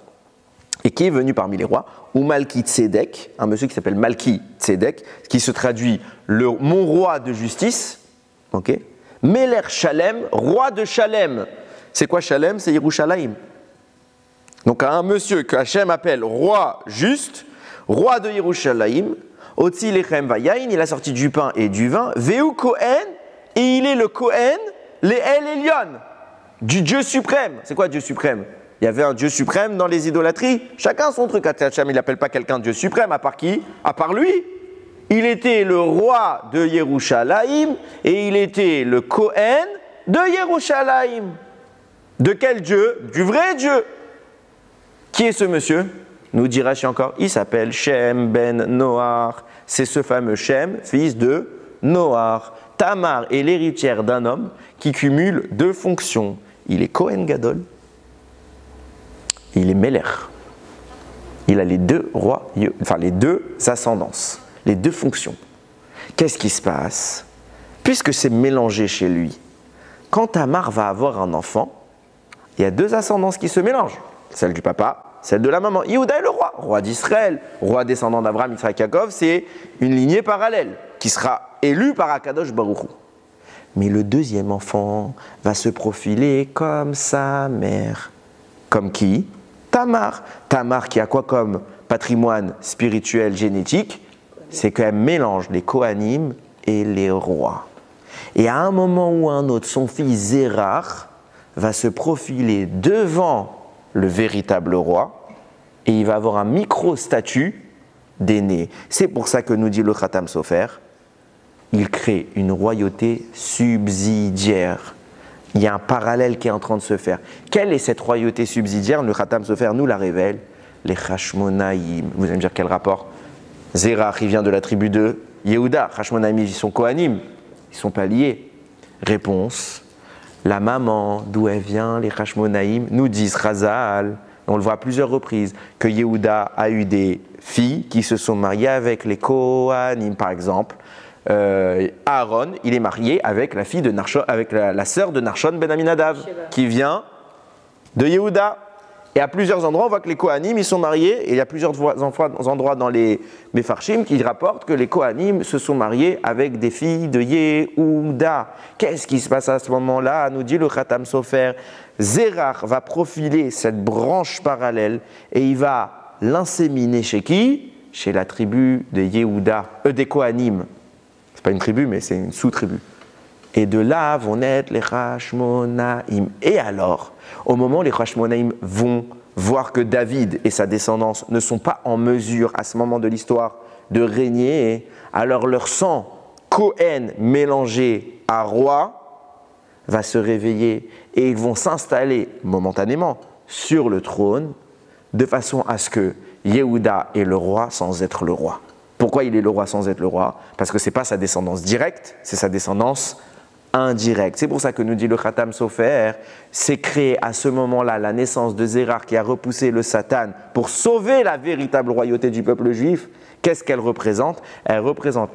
Et qui est venu parmi les rois? Ou Malki Tzedek, un monsieur qui s'appelle Malki Tzedek, qui se traduit mon roi de justice. Ok. Meler Shalem, roi de Shalem. C'est quoi Shalem? C'est Yerushalayim. Donc un monsieur que Hachem appelle roi juste, roi de Yerushalayim, Otzi Lechem Vayain, il a sorti du pain et du vin, Veu Kohen, et il est le Kohen, les El Elyon, du Dieu suprême. C'est quoi Dieu suprême? Il y avait un Dieu suprême dans les idolâtries. Chacun son truc. Hachem, il n'appelle pas quelqu'un Dieu suprême, à part qui? À part lui. Il était le roi de Yerushalayim et il était le Kohen de Yerushalayim. De quel Dieu? Du vrai Dieu. Qui est ce monsieur? Nous dit Rashi encore, il s'appelle Shem ben Noach. C'est ce fameux Shem, fils de Noach. Tamar est l'héritière d'un homme qui cumule 2 fonctions. Il est Kohen Gadol, il est Meler. Il a les 2 rois, enfin les 2 ascendances, les 2 fonctions. Qu'est-ce qui se passe? Puisque c'est mélangé chez lui, quand Tamar va avoir un enfant, il y a 2 ascendances qui se mélangent. Celle du papa, celle de la maman. Yehuda est le roi d'Israël, roi descendant d'Abraham, Yitzhak, Yaakov, c'est une lignée parallèle qui sera élue par Akadosh Baruch Hu. Mais le 2e enfant va se profiler comme sa mère. Comme qui? Tamar. Tamar qui a quoi comme patrimoine spirituel génétique? C'est qu'elle mélange les Kohanim et les rois. Et à un moment ou à un autre, son fils Zérach va se profiler devant le véritable roi, et il va avoir un micro-statut d'aîné. C'est pour ça que nous dit le Khatam Sofer, il crée une royauté subsidiaire. Il y a un parallèle qui est en train de se faire. Quelle est cette royauté subsidiaire? Le Khatam Sofer nous la révèle, les Hashmonaïm. Vous allez me dire quel rapport? Zérach, il vient de la tribu de Yehuda. Hashmonaïm, ils sont Kohanim, ils ne sont pas liés. Réponse. La maman, d'où elle vient, les Hashmonaïm, nous disent Razal, on le voit à plusieurs reprises, que Yehuda a eu des filles qui se sont mariées avec les Kohanim, par exemple. Aaron, il est marié avec la fille de Narshon, avec la sœur de Narshon ben Aminadav, qui vient de Yehuda. Et à plusieurs endroits, on voit que les Kohanim, ils sont mariés, et il y a plusieurs endroits dans les Mefarshim qui rapportent que les Kohanim se sont mariés avec des filles de Yehuda. Qu'est-ce qui se passe à ce moment-là? Nous dit le Khatam Sofer, Zérach va profiler cette branche parallèle, et il va l'inséminer chez qui? Chez la tribu de Yehuda, des Kohanim. C'est pas une tribu, mais c'est une sous-tribu. Et de là vont naître les Hashmonaïm. Et alors, au moment où les Hashmonaïm vont voir que David et sa descendance ne sont pas en mesure, à ce moment de l'histoire, de régner, alors leur sang Cohen mélangé à roi va se réveiller et ils vont s'installer momentanément sur le trône de façon à ce que Yehuda est le roi sans être le roi. Pourquoi il est le roi sans être le roi? Parce que ce n'est pas sa descendance directe, c'est sa descendance indirecte. C'est pour ça que nous dit le Khatam Sofer, c'est créé à ce moment-là la naissance de Zérach qui a repoussé le Satan pour sauver la véritable royauté du peuple juif. Qu'est-ce qu'elle représente? Elle représente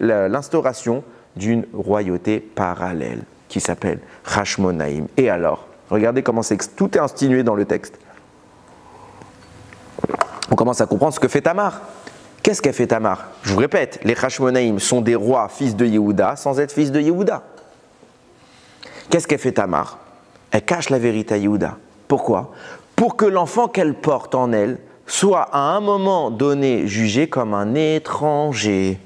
l'instauration d'une royauté parallèle qui s'appelle Hashmonaïm. Et alors, regardez comment tout est insinué dans le texte. On commence à comprendre ce que fait Tamar. Qu'est-ce qu'a fait Tamar? Je vous répète, les Hashmonaïm sont des rois fils de Yehuda sans être fils de Yehuda. Qu'est-ce qu'elle fait Tamar? Elle cache la vérité à Yehuda. Pourquoi? Pour que l'enfant qu'elle porte en elle soit à un moment donné jugé comme un étranger.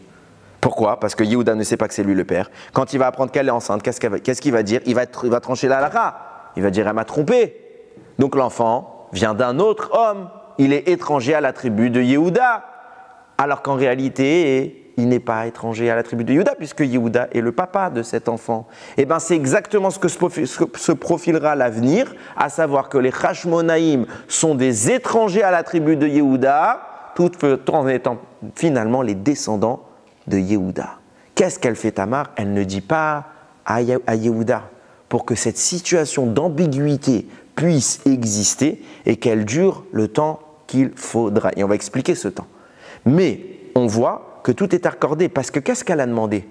Pourquoi? Parce que Yehuda ne sait pas que c'est lui le père. Quand il va apprendre qu'elle est enceinte, qu'est-ce qu'il va dire? Il va trancher la halakha. Il va dire elle m'a trompé. Donc l'enfant vient d'un autre homme. Il est étranger à la tribu de Yehuda. Alors qu'en réalité, il n'est pas étranger à la tribu de Yehuda, puisque Yehuda est le papa de cet enfant. Et bien c'est exactement ce que se profilera l'avenir, à savoir que les Hashmonaïm sont des étrangers à la tribu de Yehuda, tout en étant finalement les descendants de Yehuda. Qu'est-ce qu'elle fait Tamar? Elle ne dit pas à Yehuda, pour que cette situation d'ambiguïté puisse exister et qu'elle dure le temps qu'il faudra. Et on va expliquer ce temps. Mais on voit que tout est accordé, parce que qu'est-ce qu'elle a demandé?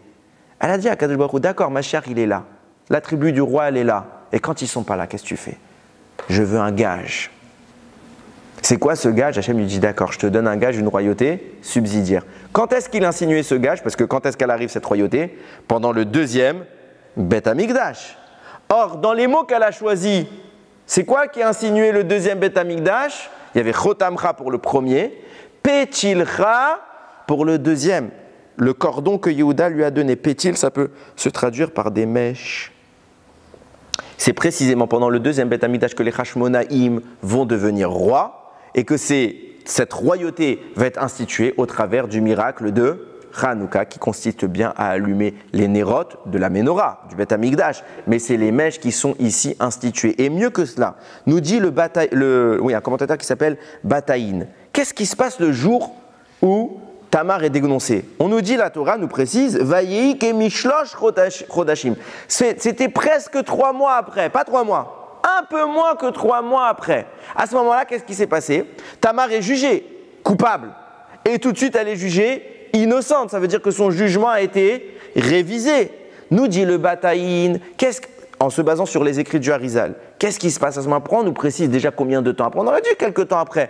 Elle a dit à Kadosh Baruch Hu, d'accord, ma chère, il est là. La tribu du roi, elle est là. Et quand ils ne sont pas là, qu'est-ce que tu fais? Je veux un gage. C'est quoi ce gage? Hachem lui dit, d'accord, je te donne un gage, une royauté subsidiaire. Quand est-ce qu'il a insinué ce gage? Parce que quand est-ce qu'elle arrive, cette royauté? Pendant le deuxième Beth Amikdash. Or, dans les mots qu'elle a choisis, c'est quoi qui a insinué le deuxième Beth Amikdash? Il y avait Chotamcha pour le premier, Petilcha pour le deuxième. Le cordon que Yehuda lui a donné. Pétil, ça peut se traduire par des mèches. C'est précisément pendant le deuxième Beth Amikdash que les Hashmonaïm vont devenir rois et que cette royauté va être instituée au travers du miracle de Hanouka qui consiste bien à allumer les nérotes de la Ménorah, du Beth Amikdash. Mais c'est les mèches qui sont ici instituées. Et mieux que cela, nous dit un commentateur qui s'appelle Bataïn. Qu'est-ce qui se passe le jour où Tamar est dénoncée? On nous dit, la Torah nous précise, Vayik et Mishlosh Chodashim. C'était presque 3 mois après, pas 3 mois, un peu moins que 3 mois après. À ce moment-là, qu'est-ce qui s'est passé? Tamar est jugée coupable et tout de suite elle est jugée innocente. Ça veut dire que son jugement a été révisé. Nous dit le Bataïn, en se basant sur les écrits du Harizal, qu'est-ce qui se passe à ce moment-là? On nous précise déjà combien de temps après. On aurait dit quelques temps après.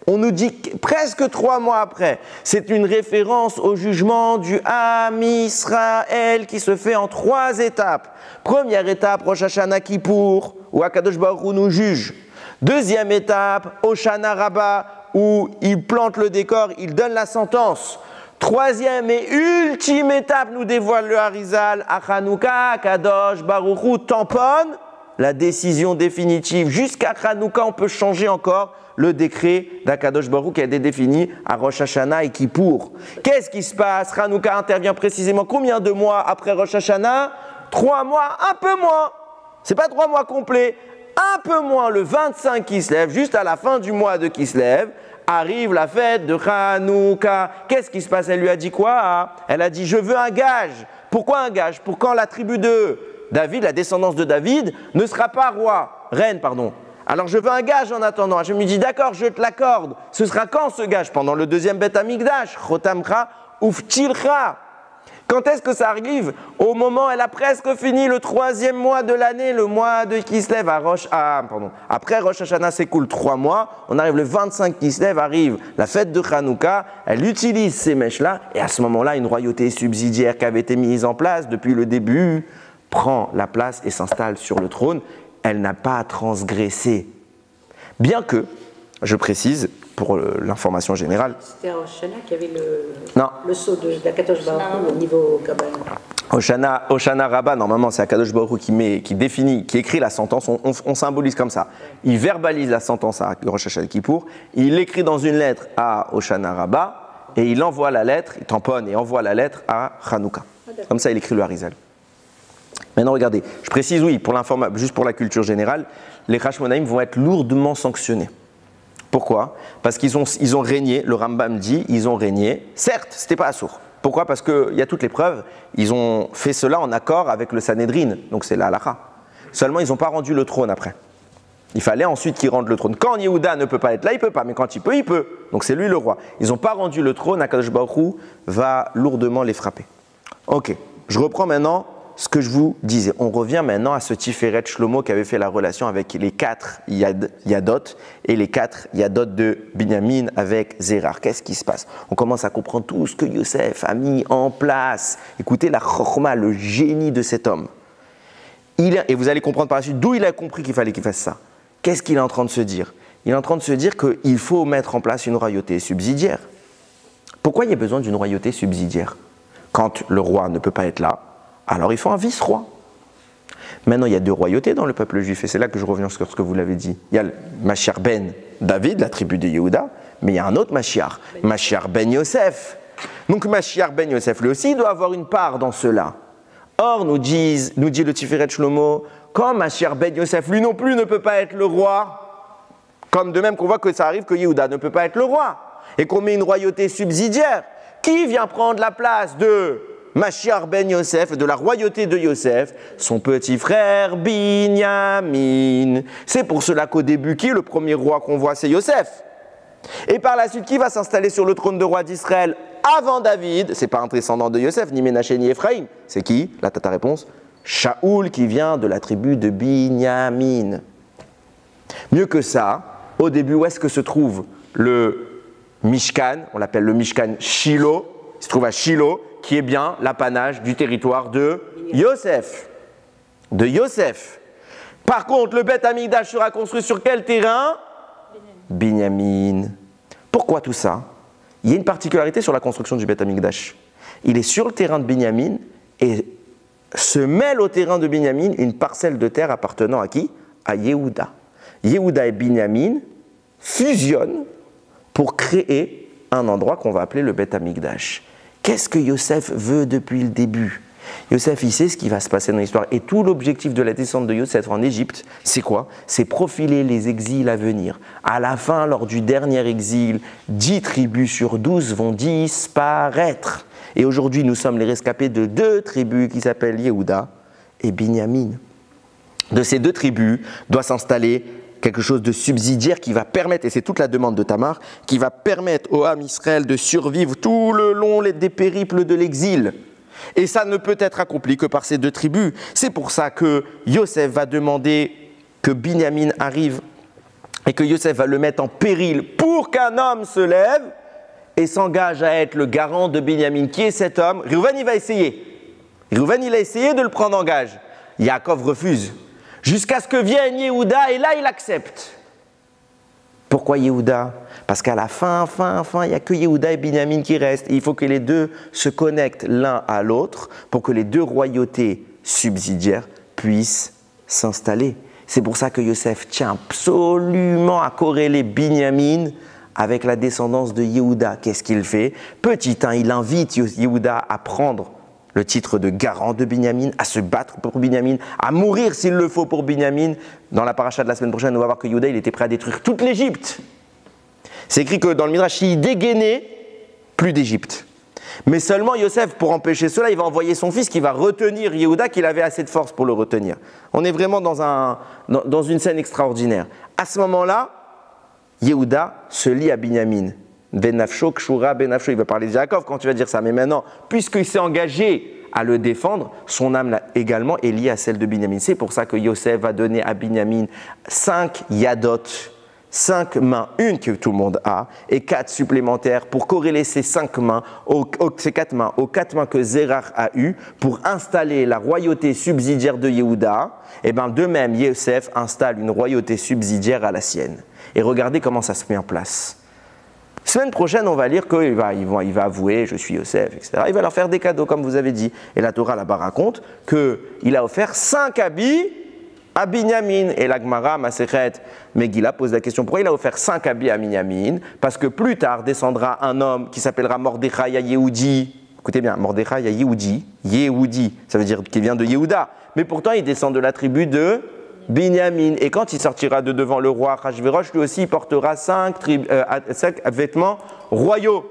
On nous dit presque 3 mois après. C'est une référence au jugement du Am Israël qui se fait en 3 étapes. Première étape, Rosh Hashanah Kippour, où Akadosh Baruch Hu nous juge. Deuxième étape, Hoshana Rabbah, où il plante le décor, il donne la sentence. Troisième et ultime étape, nous dévoile le Harizal, à Hanouka, Akadosh Baruch Hu tamponne la décision définitive. Jusqu'à Hanouka, on peut changer encore le décret d'Akadosh Baruch Hu qui a été défini à Rosh Hashanah et Kippour. Qu'est-ce qui se passe? Hanouka intervient précisément combien de mois après Rosh Hashanah? 3 mois, un peu moins. C'est pas 3 mois complets, un peu moins. Le 25 Kislev, juste à la fin du mois de Kislev, arrive la fête de Hanouka. Qu'est-ce qui se passe? Elle lui a dit quoi? Elle a dit, je veux un gage. Pourquoi un gage? Pour quand la tribu de David, la descendance de David, ne sera pas reine, Alors je veux un gage en attendant. Hachem lui dit d'accord, je te l'accorde. Ce sera quand ce gage? Pendant le deuxième Beth Amikdash. Chotamcha uftilcha. Quand est-ce que ça arrive? Au moment où elle a presque fini le 3e mois de l'année, le mois de Kislev. Après Rosh Hashanah s'écoule 3 mois. On arrive le 25 Kislev, arrive la fête de Hanouka. Elle utilise ces mèches-là. Et à ce moment-là, une royauté subsidiaire qui avait été mise en place depuis le début prend la place et s'installe sur le trône. Elle n'a pas transgressé. Bien que, je précise, pour l'information générale.
C'était à Oshana qu'il y avait
Non.
le sceau de la Kadosh Baruch Hu au niveau Kabbalah.
Oshana Rabbah, normalement, c'est Akadosh Baruch Hu qui définit, qui écrit la sentence. On symbolise comme ça. Il verbalise la sentence à Rosh Hashanah Kippour. Il l'écrit dans une lettre à Oshana Rabbah et il envoie la lettre, il tamponne et envoie la lettre à Hanouka. Comme ça, il écrit le Harizal. Maintenant, regardez, je précise, oui, juste pour la culture générale, les Hashmonaïm vont être lourdement sanctionnés. Pourquoi? Parce qu'ils ont régné, le Rambam dit, ils ont régné. Certes, ce n'était pas assourd. Pourquoi? Parce qu'il y a toutes les preuves. Ils ont fait cela en accord avec le Sanhedrin, donc c'est la halakha. Seulement, ils n'ont pas rendu le trône après. Il fallait ensuite qu'ils rendent le trône. Quand Yehuda ne peut pas être là, il ne peut pas. Mais quand il peut, il peut. Donc c'est lui le roi. Ils n'ont pas rendu le trône, Akadosh Baruch Hu va lourdement les frapper. Ok, je reprends maintenant ce que je vous disais. On revient maintenant à ce Tiferet Shlomo qui avait fait la relation avec les 4 Yadot et les 4 Yadot de Binyamin avec Zérar. Qu'est-ce qui se passe? On commence à comprendre tout ce que Yosef a mis en place. Écoutez la chorma, le génie de cet homme. Et vous allez comprendre par la suite d'où il a compris qu'il fallait qu'il fasse ça. Qu'est-ce qu'il est en train de se dire? Il est en train de se dire qu'il faut mettre en place une royauté subsidiaire. Pourquoi il y a besoin d'une royauté subsidiaire? Quand le roi ne peut pas être là, alors il faut un vice-roi. Maintenant, il y a 2 royautés dans le peuple juif, et c'est là que je reviens sur ce que vous l'avez dit. Il y a le Mashiach ben David, la tribu de Yehuda, mais il y a un autre Mashiach, Mashiach ben Yosef. Donc Mashiach ben Yosef, lui aussi, doit avoir une part dans cela. Or, nous dit le Tiferet Shlomo, quand Mashiach ben Yosef, lui non plus, ne peut pas être le roi, comme de même qu'on voit que ça arrive que Yehuda ne peut pas être le roi, et qu'on met une royauté subsidiaire, qui vient prendre la place de Mashiach ben Yosef, de la royauté de Yosef, son petit frère Binyamin. C'est pour cela qu'au début, qui est le premier roi qu'on voit? C'est Yosef. Et par la suite, qui va s'installer sur le trône de roi d'Israël avant David? C'est pas un descendant de Yosef, ni Ménaché, ni Ephraim. C'est qui? Là, tu as ta réponse. Shaoul, qui vient de la tribu de Binyamin. Mieux que ça, au début, où est-ce que se trouve le Mishkan? On l'appelle le Mishkan Shilo. Il se trouve à Shilo, qui est bien l'apanage du territoire de Yosef. Par contre, le Beth Amikdash sera construit sur quel terrain? Binyamin. Pourquoi tout ça? Il y a une particularité sur la construction du Beth Amikdash. Il est sur le terrain de Binyamin et se mêle au terrain de Binyamin une parcelle de terre appartenant à qui? À Yehuda. Yehuda et Binyamin fusionnent pour créer un endroit qu'on va appeler le Beth Amikdash. Qu'est-ce que Yosef veut depuis le début? Yosef, il sait ce qui va se passer dans l'histoire. Et tout l'objectif de la descente de Yosef en Égypte, c'est quoi? C'est profiler les exils à venir. À la fin, lors du dernier exil, 10 tribus sur 12 vont disparaître. Et aujourd'hui, nous sommes les rescapés de 2 tribus qui s'appellent Yehuda et Binyamin. De ces 2 tribus doit s'installer quelque chose de subsidiaire qui va permettre, et c'est toute la demande de Tamar, qui va permettre au Ham Israël de survivre tout le long des périples de l'exil. Et ça ne peut être accompli que par ces 2 tribus. C'est pour ça que Yosef va demander que Binyamin arrive et que Yosef va le mettre en péril pour qu'un homme se lève et s'engage à être le garant de Binyamin. Qui est cet homme? Reuven, il va essayer. Reuven, il a essayé de le prendre en gage. Yaakov refuse. Jusqu'à ce que vienne Yehuda, et là, il accepte. Pourquoi Yehuda? Parce qu'à la fin, il n'y a que Yehuda et Binyamin qui restent. Et il faut que les 2 se connectent l'un à l'autre pour que les 2 royautés subsidiaires puissent s'installer. C'est pour ça que Yosef tient absolument à corréler Binyamin avec la descendance de Yehuda. Qu'est-ce qu'il fait? Petit 1, il invite Yehuda à prendre le titre de garant de Binyamin, à se battre pour Binyamin, à mourir s'il le faut pour Binyamin. Dans la paracha de la semaine prochaine, on va voir que Yehuda, il était prêt à détruire toute l'Égypte. C'est écrit que dans le Midrash, il dégainait plus d'Égypte. Mais seulement Yosef, pour empêcher cela, il va envoyer son fils qui va retenir Yehuda, qu'il avait assez de force pour le retenir. On est vraiment dans une scène extraordinaire. À ce moment-là, Yehuda se lie à Binyamin. Benafsho, Kshura, Benafsho, il va parler de Jacob quand tu vas dire ça. Mais maintenant, puisqu'il s'est engagé à le défendre, son âme là, également est liée à celle de Binyamin. C'est pour ça que Yosef va donner à Binyamin 5 yadot, 5 mains, une que tout le monde a, et 4 supplémentaires pour corréler ces 5 mains, ces 4 mains, aux 4 mains que Zérach a eues pour installer la royauté subsidiaire de Yehuda. Et bien de même, Yosef installe une royauté subsidiaire à la sienne. Et regardez comment ça se met en place. Semaine prochaine, on va lire qu'il va avouer « je suis Yosef », etc. Il va leur faire des cadeaux, comme vous avez dit. Et la Torah là-bas raconte qu'il a offert 5 habits à Binyamin. Et la Gemara, Masechet Megillah, pose la question, pourquoi il a offert 5 habits à Binyamin? Parce que plus tard descendra un homme qui s'appellera Mordechai à Yehudi. Écoutez bien, Mordechai à Yehudi. Yehudi, ça veut dire qu'il vient de Yehuda. Mais pourtant, il descend de la tribu de Binyamin. Et quand il sortira de devant le roi Achashverosh, lui aussi, il portera 5 vêtements royaux.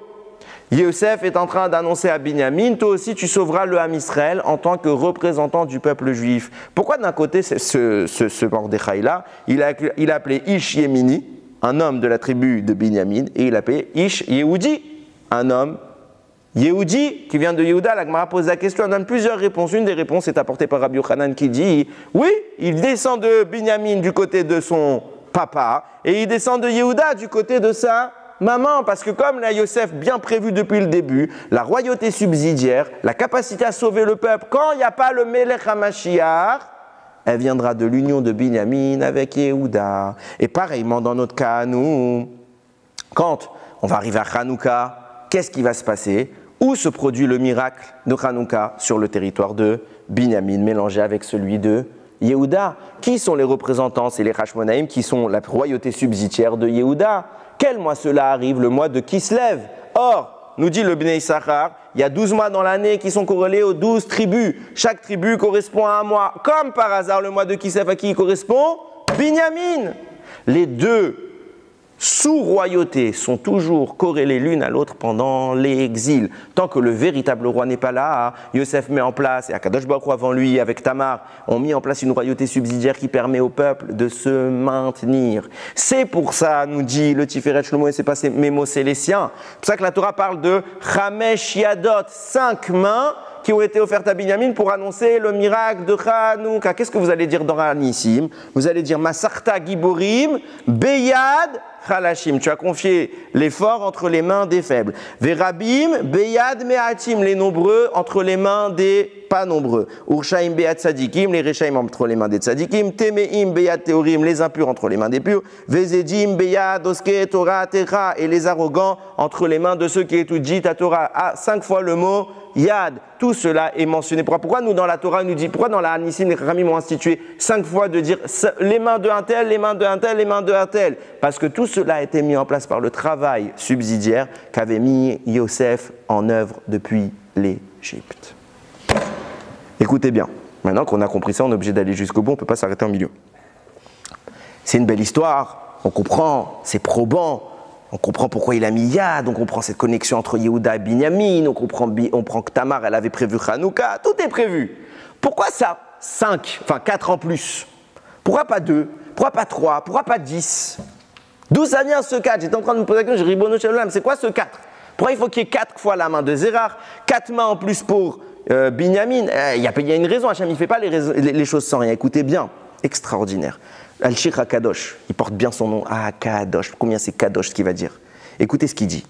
Yosef est en train d'annoncer à Binyamin, toi aussi tu sauveras le Ham Israël en tant que représentant du peuple juif. Pourquoi d'un côté ce Mordechai-là, il a appelé Ish Yemini, un homme de la tribu de Binyamin, et il a appelé Ish Yehudi, un homme Yehudi qui vient de Yehuda? La Gemara pose la question, elle donne plusieurs réponses. Une des réponses est apportée par Rabbi Yochanan qui dit oui, il descend de Binyamin du côté de son papa et il descend de Yehuda du côté de sa maman, parce que comme l'a Yosef bien prévu depuis le début, la royauté subsidiaire, la capacité à sauver le peuple, quand il n'y a pas le Melech HaMashiach, elle viendra de l'union de Binyamin avec Yehuda. Et pareillement dans notre cas, nous, quand on va arriver à Hanouka, qu'est-ce qui va se passer? Où se produit le miracle de Hanouka? Sur le territoire de Binyamin, mélangé avec celui de Yehuda. Qui sont les représentants? C'est les Hashmonaïm qui sont la royauté subsidiaire de Yehuda. Quel mois cela arrive? Le mois de Kislev. Or, nous dit le Bnei Issachar, il y a 12 mois dans l'année qui sont corrélés aux 12 tribus. Chaque tribu correspond à un mois. Comme par hasard, le mois de Kislev à qui il correspond? Binyamin. Les deux sous-royautés sont toujours corrélées l'une à l'autre pendant l'exil. Tant que le véritable roi n'est pas là, Yosef met en place, et Akadosh Baruch Hu avant lui, avec Tamar, ont mis en place une royauté subsidiaire qui permet au peuple de se maintenir. C'est pour ça, nous dit le Tiferet Shlomo, et c'est pas ces mémos célestiens, c'est pour ça que la Torah parle de Chamesh Yadot, 5 mains qui ont été offertes à Binyamin pour annoncer le miracle de Hanouka. Qu'est-ce que vous allez dire dans Anissim? Vous allez dire Masarta Giborim, Beyad Halashim. Tu as confié l'effort entre les mains des faibles. Verabim, Beyad Me'atim, les nombreux entre les mains des pas nombreux. Urshaim Beyad Tzadikim, les Reshaim entre les mains des Tzadikim. Temeim Beyad Teorim, les impurs entre les mains des purs. Vezedim Beyad Oske Torah Techa, et les arrogants entre les mains de ceux qui étudient ta Torah. 5 fois le mot Yad. Tout cela est mentionné. Pourquoi nous dans la Torah nous dit, pourquoi dans la Anissim les Khamim ont institué 5 fois de dire les mains de un tel, les mains de un tel, les mains de un tel? Parce que tout cela a été mis en place par le travail subsidiaire qu'avait mis Yosef en œuvre depuis l'Égypte. Écoutez bien, maintenant qu'on a compris ça, on est obligé d'aller jusqu'au bout, on ne peut pas s'arrêter en milieu. C'est une belle histoire, on comprend, c'est probant. On comprend pourquoi il a mis Yad, on comprend cette connexion entre Yehuda et Binyamin, on comprend que Tamar, elle avait prévu Hanouka, tout est prévu. Pourquoi ça 5, enfin 4 en plus? Pourquoi pas 2? Pourquoi pas 3? Pourquoi pas 10? D'où ça vient ce 4? J'étais en train de me poser la question, j'ai dit, Ribono Shalom, c'est quoi ce 4? Pourquoi il faut qu'il y ait 4 fois la main de Zérach, 4 mains en plus pour Binyamin? Il y a une raison, Hachem, il ne fait pas les choses sans rien. Écoutez bien, extraordinaire. Al-Shir HaKadosh, il porte bien son nom, HaKadosh. Combien c'est Kadosh ce qu'il va dire? Écoutez ce qu'il dit.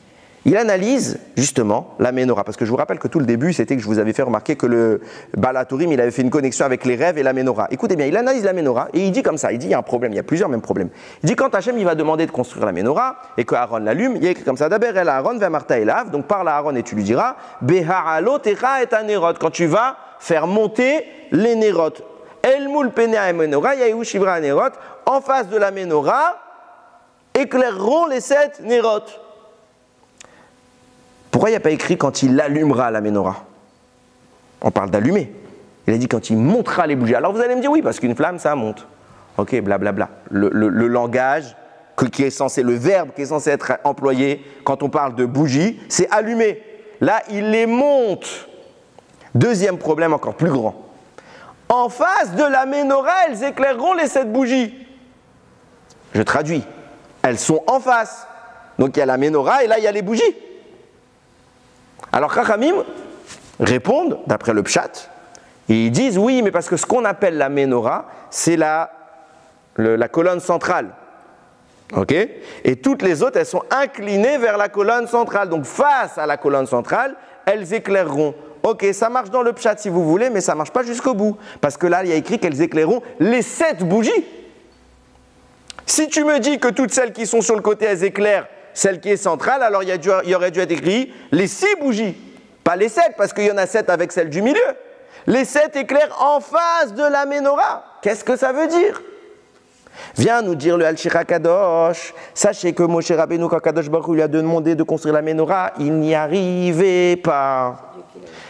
Il analyse justement la Ménorah, parce que je vous rappelle que tout le début, c'était que je vous avais fait remarquer que le Baal HaTurim, il avait fait une connexion avec les rêves et la Ménorah. Écoutez bien, il analyse la Ménorah et il dit comme ça, il dit il y a un problème, il y a plusieurs mêmes problèmes. Il dit quand Hachem il va demander de construire la Ménorah et que Aaron l'allume, il y a écrit comme ça, Daber el Aaron ve'amarta elav, donc parle à Aaron et tu lui diras, Beha'alo techa et anerot, quand tu vas faire monter les Nérot. El moul penea Menorah, yahu shivra Nerot, en face de la Ménorah, éclaireront les 7 Nérot. Pourquoi il n'y a pas écrit quand il allumera la Ménorah? On parle d'allumer. Il a dit quand il montera les bougies. Alors vous allez me dire oui, parce qu'une flamme, ça monte. Ok, blablabla. Le langage qui est censé, le verbe qui est censé être employé quand on parle de bougie, c'est allumer. Là, il les monte. Deuxième problème encore plus grand. En face de la menorah, elles éclaireront les 7 bougies. Je traduis. Elles sont en face. Donc il y a la menorah et là il y a les bougies. Alors Chachamim répondent, d'après le pshat, et ils disent oui, mais parce que ce qu'on appelle la menorah, c'est la colonne centrale. Ok? Et toutes les autres, elles sont inclinées vers la colonne centrale. Donc face à la colonne centrale, elles éclaireront. Ok, ça marche dans le pshat si vous voulez, mais ça ne marche pas jusqu'au bout. Parce que là, il y a écrit qu'elles éclaireront les 7 bougies. Si tu me dis que toutes celles qui sont sur le côté, elles éclairent celle qui est centrale, alors il y aurait dû être écrit les 6 bougies. Pas les 7, parce qu'il y en a 7 avec celle du milieu. Les 7 éclairent en face de la menorah. Qu'est-ce que ça veut dire? Vient nous dire le Al-Shir HaKadosh. Sachez que Moshe Rabbeinu, quand Kadosh Baruch Hu lui a demandé de construire la menorah, il n'y arrivait pas.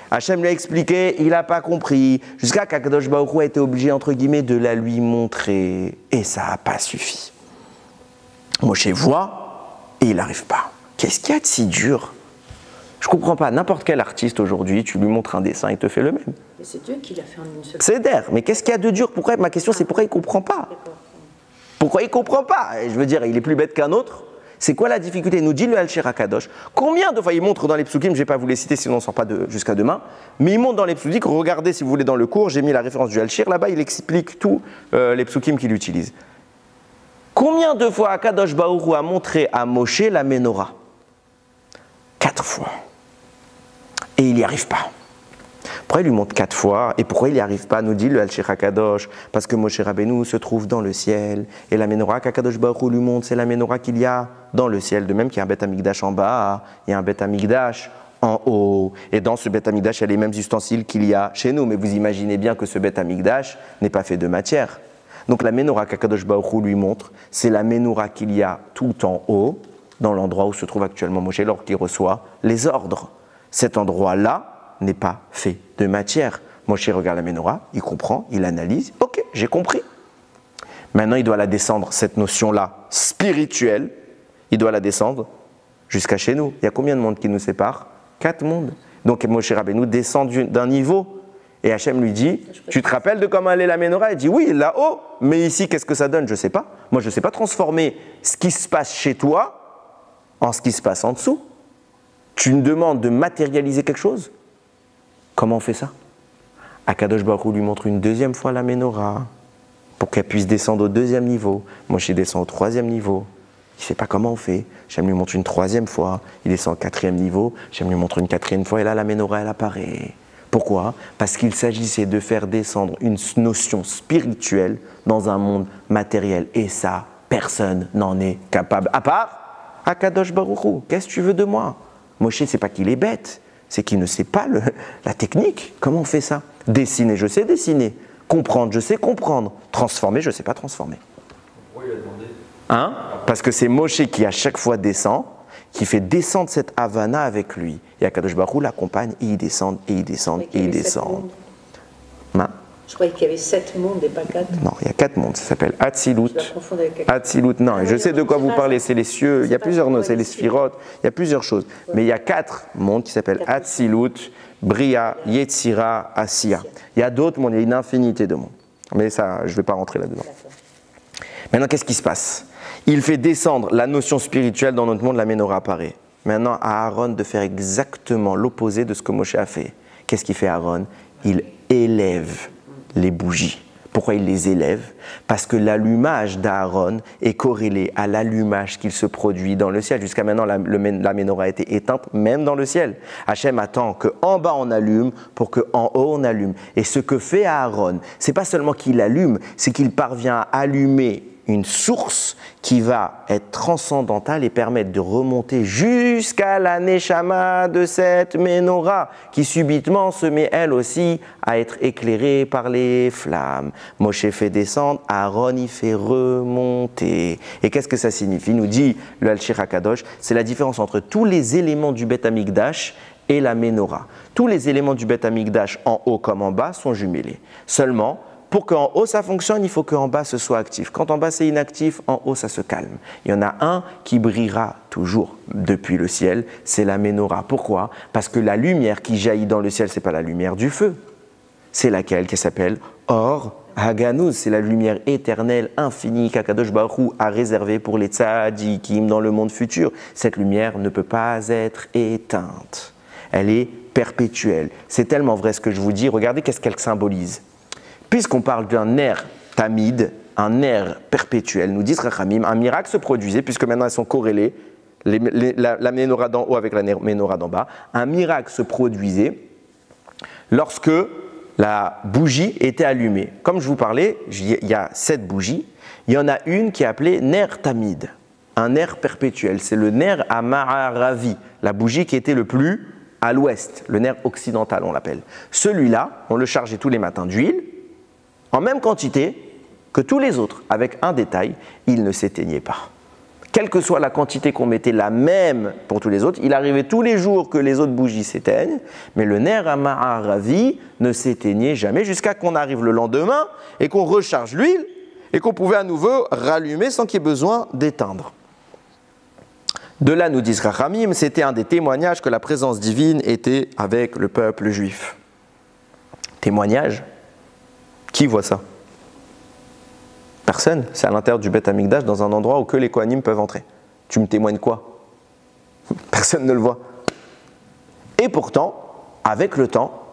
Hachem lui a expliqué, il n'a pas compris. Jusqu'à qu'Akadosh Baruch Hu a été obligé, entre guillemets, de la lui montrer. Et ça n'a pas suffi. Moshe voit et il n'arrive pas. Qu'est-ce qu'il y a de si dur? Je ne comprends pas. N'importe quel artiste aujourd'hui, tu lui montres un dessin, il te fait le même.
Mais c'est Dieu qui l'a fait en une seule.
C'est d'air. Mais qu'est-ce qu'il y a de dur? Pourquoi? Ma question, c'est pourquoi il ne comprend pas? Pourquoi il ne comprend pas? Je veux dire, il est plus bête qu'un autre. C'est quoi la difficulté? Nous dit le Al-Shir HaKadosh. Combien de fois il montre dans les psukim, je ne vais pas vous les citer sinon on ne sort pas jusqu'à demain, mais il montre dans les psukim, regardez si vous voulez dans le cours, j'ai mis la référence du Al-Shir, là-bas il explique tous les psukim qu'il utilise. Combien de fois HaKadosh Baruch Hu a montré à Moshe la menorah? 4 fois. Et il n'y arrive pas. Pourquoi il lui montre 4 fois? Et pourquoi il n'y arrive pas? Nous dit le Al-Shir HaKadosh. Parce que Moshe Rabbeinu se trouve dans le ciel. Et la menorah qu'HaKadosh Baruch Hu lui montre, c'est la menorah qu'il y a dans le ciel. De même qu'il y a un Beth Amikdash en bas, il y a un Beth Amikdash en haut. Et dans ce Beth Amikdash, il y a les mêmes ustensiles qu'il y a chez nous. Mais vous imaginez bien que ce Beth Amikdash n'est pas fait de matière. Donc la menorah qu'HaKadosh Baruch Hu lui montre, c'est la menorah qu'il y a tout en haut, dans l'endroit où se trouve actuellement Moshe, lorsqu'il reçoit les ordres. Cet endroit-là n'est pas fait de matière. Moshe regarde la menorah, il comprend, il analyse. Ok, j'ai compris. Maintenant, il doit la descendre, cette notion-là spirituelle, il doit la descendre jusqu'à chez nous. Il y a combien de mondes qui nous séparent? 4 mondes. Donc Moshe Rabbeinu descend d'un niveau. Et Hachem lui dit, tu te rappelles de comment elle est la menorah? Il dit, oui, là-haut. Mais ici, qu'est-ce que ça donne? Je ne sais pas. Moi, je ne sais pas transformer ce qui se passe chez toi en ce qui se passe en dessous. Tu me demandes de matérialiser quelque chose? Comment on fait ça? Akadosh Baruch Hu lui montre une deuxième fois la menorah pour qu'elle puisse descendre au 2e niveau. Moshe descend au 3e niveau. Il ne sait pas comment on fait. Hachem lui montre une 3e fois. Il descend au 4e niveau. Hachem lui montre une 4e fois. Et là, la menorah, elle apparaît. Pourquoi? Parce qu'il s'agissait de faire descendre une notion spirituelle dans un monde matériel. Et ça, personne n'en est capable. À part Akadosh Baruch Hu. Qu'est-ce que tu veux de moi? Moshe, c'est pas qu'il est bête. C'est qu'il ne sait pas la technique. Comment on fait ça? Dessiner, je sais dessiner. Comprendre, je sais comprendre. Transformer, je ne sais pas transformer.
Pourquoi il a demandé?
Hein? Parce que c'est Moshe qui à chaque fois descend, qui fait descendre cette Havana avec lui. Et Akadosh Baruch Hu l'accompagne et ils descendent, et ils descendent, et ils descendent. Hein?
Je croyais qu'il y avait 7 mondes et pas 4.
Non, il y a 4 mondes. Ça s'appelle Hatzilut. Hatzilut, non, et je sais de quoi vous parlez. C'est les cieux. Il y a plusieurs noms, c'est les sphirotes. Il y a plusieurs choses. Mais il y a 4 mondes qui s'appellent Hatzilut, Bria, Yetzira, Asiya. Il y a d'autres mondes, il y a une infinité de mondes. Mais ça, je ne vais pas rentrer là-dedans. Maintenant, qu'est-ce qui se passe? Il fait descendre la notion spirituelle dans notre monde, la menorah apparaît. Maintenant, à Aaron de faire exactement l'opposé de ce que Moshe a fait. Qu'est-ce qu'il fait Aaron? Il élève les bougies. Pourquoi il les élève? Parce que l'allumage d'Aaron est corrélé à l'allumage qu'il se produit dans le ciel. Jusqu'à maintenant, la menorah a été éteinte même dans le ciel. Hachem attend qu'en bas on allume pour qu'en haut on allume. Et ce que fait Aaron, c'est pas seulement qu'il allume, c'est qu'il parvient à allumer une source qui va être transcendantale et permettre de remonter jusqu'à la neshama de cette menorah qui subitement se met elle aussi à être éclairée par les flammes. Moshe fait descendre, Aaron y fait remonter. Et qu'est-ce que ça signifie? Nous dit le Al-Shir HaKadosh, c'est la différence entre tous les éléments du Beth Amikdash et la menorah. Tous les éléments du Beth Amikdash en haut comme en bas sont jumelés. Seulement, pour qu'en haut ça fonctionne, il faut qu'en bas ce soit actif. Quand en bas c'est inactif, en haut ça se calme. Il y en a un qui brillera toujours depuis le ciel, c'est la Ménorah. Pourquoi? Parce que la lumière qui jaillit dans le ciel, ce n'est pas la lumière du feu. C'est laquelle qui s'appelle Or Haganouz, c'est la lumière éternelle, infinie, qu'Akadosh Baruch Hu a réservée pour les tzadikim dans le monde futur. Cette lumière ne peut pas être éteinte. Elle est perpétuelle. C'est tellement vrai ce que je vous dis. Regardez qu'est-ce qu'elle symbolise. Puisqu'on parle d'un ner tamid, un ner perpétuel, nous disent Rachamim, un miracle se produisait, puisque maintenant elles sont corrélées, la Ménorah d'en haut avec la Ménorah d'en bas, un miracle se produisait lorsque la bougie était allumée. Comme je vous parlais, il y a 7 bougies, il y en a une qui est appelée ner tamid, un ner perpétuel, c'est le ner Amaharavi, la bougie qui était le plus à l'ouest, le ner occidental on l'appelle. Celui-là, on le chargeait tous les matins d'huile, en même quantité que tous les autres, avec un détail, il ne s'éteignait pas. Quelle que soit la quantité qu'on mettait la même pour tous les autres, il arrivait tous les jours que les autres bougies s'éteignent, mais le ner Amaharavi ne s'éteignait jamais jusqu'à qu'on arrive le lendemain et qu'on recharge l'huile et qu'on pouvait à nouveau rallumer sans qu'il y ait besoin d'éteindre. De là, nous disent Rachamim, c'était un des témoignages que la présence divine était avec le peuple juif. Témoignage? Qui voit ça? Personne. C'est à l'intérieur du Beth Amikdash, dans un endroit où que les Kohanim peuvent entrer. Tu me témoignes quoi? Personne ne le voit. Et pourtant, avec le temps,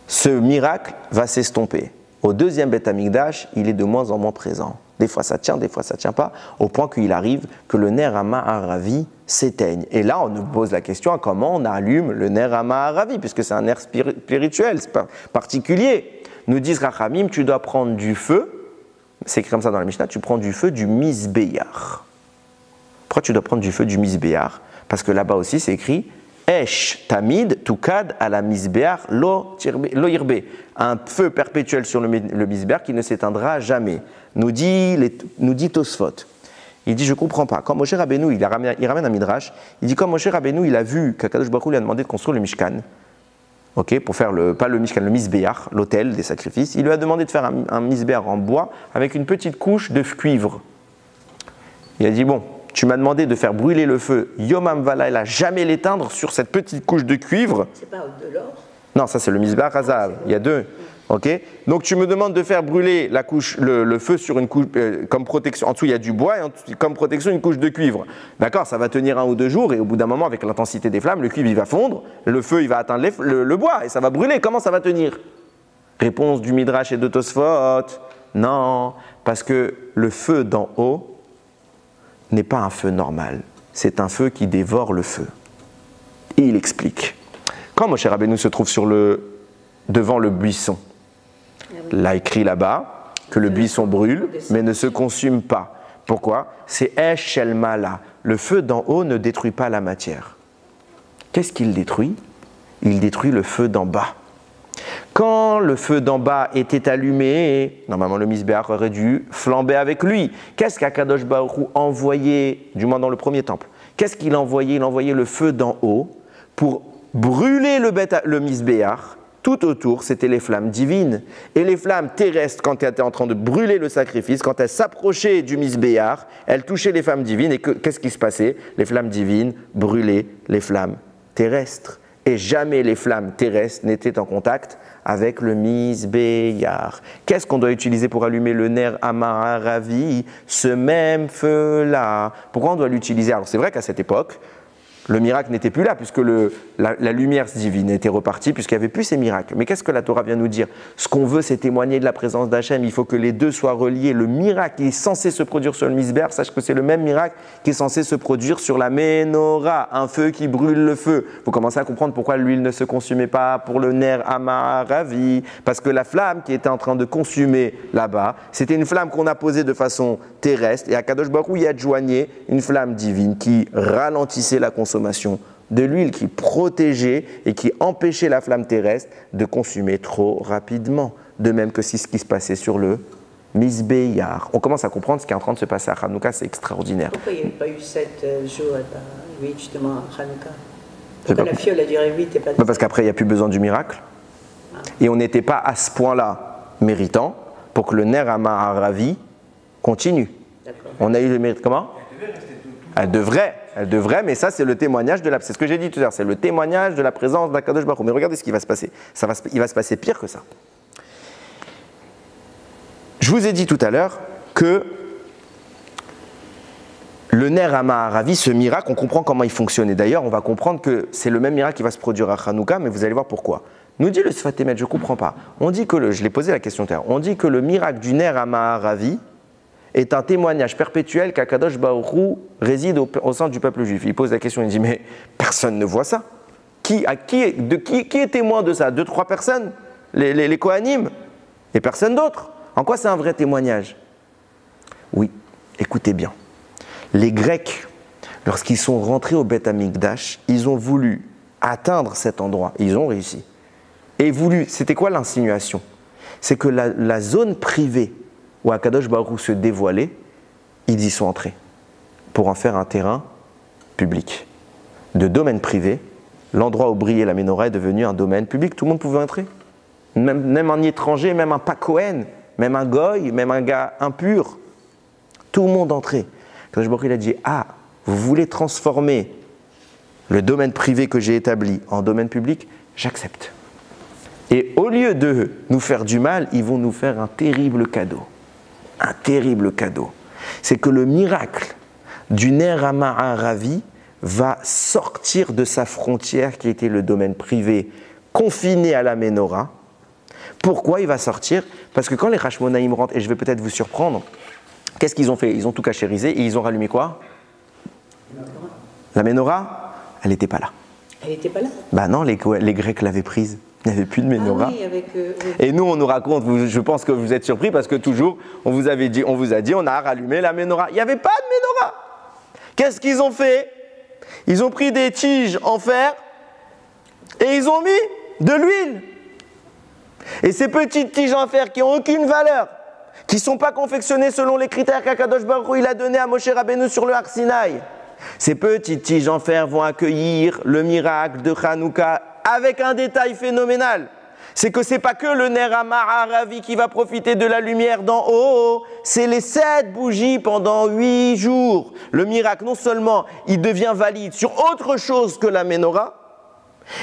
ce miracle va s'estomper. Au deuxième Beth Amikdash, il est de moins en moins présent. Des fois ça tient, des fois ça ne tient pas, au point qu'il arrive que le ner Amaharavi s'éteigne. Et là, on nous pose la question, comment on allume le ner Amaharavi, puisque c'est un ner spirituel, c'est particulier. Nous disent Rachamim, tu dois prendre du feu, c'est écrit comme ça dans la Mishnah, tu prends du feu du Mizbeyar. Pourquoi tu dois prendre du feu du Mizbeyar? Parce que là-bas aussi c'est écrit Esh Tamid Tukad à la Mizbeyar lo yirbe. Un feu perpétuel sur le Mizbeyar qui ne s'éteindra jamais. Nous dit Tosfot. Il dit, je ne comprends pas. Quand Moshe Rabbeinu, il ramène un midrash, il dit, quand Moshe Rabbeinu, il a vu qu'Akadosh Baruch Hu lui a demandé de construire le Mishkan, pour faire pas le Mishkan, le Mizbeyar, l'autel des sacrifices, il lui a demandé de faire un Mizbeyar en bois avec une petite couche de cuivre. Il a dit, bon, tu m'as demandé de faire brûler le feu, Yomam Vala, à jamais l'éteindre sur cette petite couche de cuivre.
C'est pas de l'or?
Non, ça c'est le Mizbeyar Hazav. Il y a deux. Donc tu me demandes de faire brûler la couche, le feu sur une couche comme protection. En dessous il y a du bois et comme protection une couche de cuivre. D'accord, ça va tenir 1 ou 2 jours et au bout d'un moment avec l'intensité des flammes, le cuivre il va fondre, le feu il va atteindre le bois et ça va brûler. Comment ça va tenir? Réponse du Midrash et de Tosfot. Non, parce que le feu d'en haut n'est pas un feu normal. C'est un feu qui dévore le feu. Et il explique. Quand Moshe Rabbeinu se trouve devant le buisson, là écrit là-bas que le buisson brûle mais ne se consume pas. Pourquoi? C'est Esh El Mala. Le feu d'en haut ne détruit pas la matière. Qu'est-ce qu'il détruit? Il détruit le feu d'en bas. Quand le feu d'en bas était allumé, normalement le Mizbeyar aurait dû flamber avec lui. Qu'est-ce qu'Akadosh Baruch Hu envoyait, du moins dans le premier temple? Qu'est-ce qu'il envoyait? Il envoyait le feu d'en haut pour brûler le Mizbeyar. Tout autour, c'était les flammes divines. Et les flammes terrestres, quand elles étaient en train de brûler le sacrifice, quand elles s'approchaient du Mizbeyar, elles touchaient les flammes divines. Et qu'est-ce qui se passait? Les flammes divines brûlaient les flammes terrestres. Et jamais les flammes terrestres n'étaient en contact avec le Mizbeyar. Qu'est-ce qu'on doit utiliser pour allumer le ner Amaharavi? Ce même feu-là. Pourquoi on doit l'utiliser? Alors c'est vrai qu'à cette époque, le miracle n'était plus là, puisque la lumière divine était repartie, puisqu'il n'y avait plus ces miracles. Mais qu'est-ce que la Torah vient nous dire? Ce qu'on veut, c'est témoigner de la présence d'Hachem. Il faut que les deux soient reliés. Le miracle qui est censé se produire sur le Mizbeyar, sache que c'est le même miracle qui est censé se produire sur la Ménorah, un feu qui brûle le feu. Vous commencez à comprendre pourquoi l'huile ne se consumait pas pour le ner Amaharavi, parce que la flamme qui était en train de consumer là-bas, c'était une flamme qu'on a posée de façon terrestre, et Akadosh Baruch Hu y adjoignait une flamme divine qui ralentissait la consommation de l'huile, qui protégeait et qui empêchait la flamme terrestre de consommer trop rapidement. De même que c'est ce qui se passait sur le Mizbeyar. On commence à comprendre ce qui est en train de se passer à Hanouka, c'est extraordinaire.
Pourquoi il n'y a pas eu 7 jours, 8 justement à Hanouka? Pourquoi la fiole a duré 8 et pas 10?
Parce qu'après il n'y a plus besoin du miracle. Et on n'était pas à ce point-là. méritant pour que le ner Amaharavi continue. On a eu le mérite. Comment? Elle devrait, mais ça c'est le témoignage de la. C'est ce que j'ai dit tout à l'heure, c'est le témoignage de la présence d'Akadosh Baruch Hu. Mais regardez ce qui va se passer. Il va se passer pire que ça. Je vous ai dit tout à l'heure que le ner Amaharavi, ce miracle, on comprend comment il fonctionne. Et d'ailleurs, on va comprendre que c'est le même miracle qui va se produire à Hanouka, mais vous allez voir pourquoi. Nous dit le Sfat Emet, je ne comprends pas. On dit que je l'ai posé la question tout à l'heure. On dit que le miracle du ner Amaharavi est un témoignage perpétuel qu'Akadosh Baruch Hu réside au sein du peuple juif. Il pose la question, il dit, mais personne ne voit ça. Qui est témoin de ça? 2-3 personnes, les Kohanim, et personne d'autre. En quoi c'est un vrai témoignage? Oui, écoutez bien. Les Grecs, lorsqu'ils sont rentrés au Beth Amikdash, ils ont voulu atteindre cet endroit, et ils ont réussi. Et c'était quoi l'insinuation? C'est que la zone privée où Akadosh Baruch Hu se dévoilait, ils y sont entrés pour en faire un terrain public. De domaine privé, l'endroit où brillait la menorah est devenu un domaine public, tout le monde pouvait entrer. Même un étranger, même un pas Kohen, même un goy, même un gars impur, tout le monde entrait. Akadosh Baruch Hu il a dit, vous voulez transformer le domaine privé que j'ai établi en domaine public, j'accepte. Et au lieu de nous faire du mal, ils vont nous faire un terrible cadeau. Un terrible cadeau. C'est que le miracle du ner Amaharavi va sortir de sa frontière qui était le domaine privé confiné à la menorah. Pourquoi il va sortir? Parce que quand les Hashmonaïm rentrent, et je vais peut-être vous surprendre, qu'est-ce qu'ils ont fait? Ils ont tout cacherisé et ils ont rallumé quoi? La menorah, elle n'était pas là.
Elle n'était pas là?
Bah non, les Grecs l'avaient prise. Il n'y avait plus de menorah.
Oui, oui.
Et nous, on nous raconte, je pense que vous êtes surpris parce que toujours, on vous a dit, on a rallumé la menorah. Il n'y avait pas de menorah. Qu'est-ce qu'ils ont fait? Ils ont pris des tiges en fer et ils ont mis de l'huile. Et ces petites tiges en fer qui n'ont aucune valeur, qui ne sont pas confectionnées selon les critères qu'Akadosh Baruch Hu il a donnés à Moshe Rabbeinu sur le Har Sinaï, ces petites tiges en fer vont accueillir le miracle de Hanouka avec un détail phénoménal. C'est que ce n'est pas que le ner Amaharavi qui va profiter de la lumière d'en haut, c'est les 7 bougies pendant 8 jours. Le miracle, non seulement il devient valide sur autre chose que la menorah,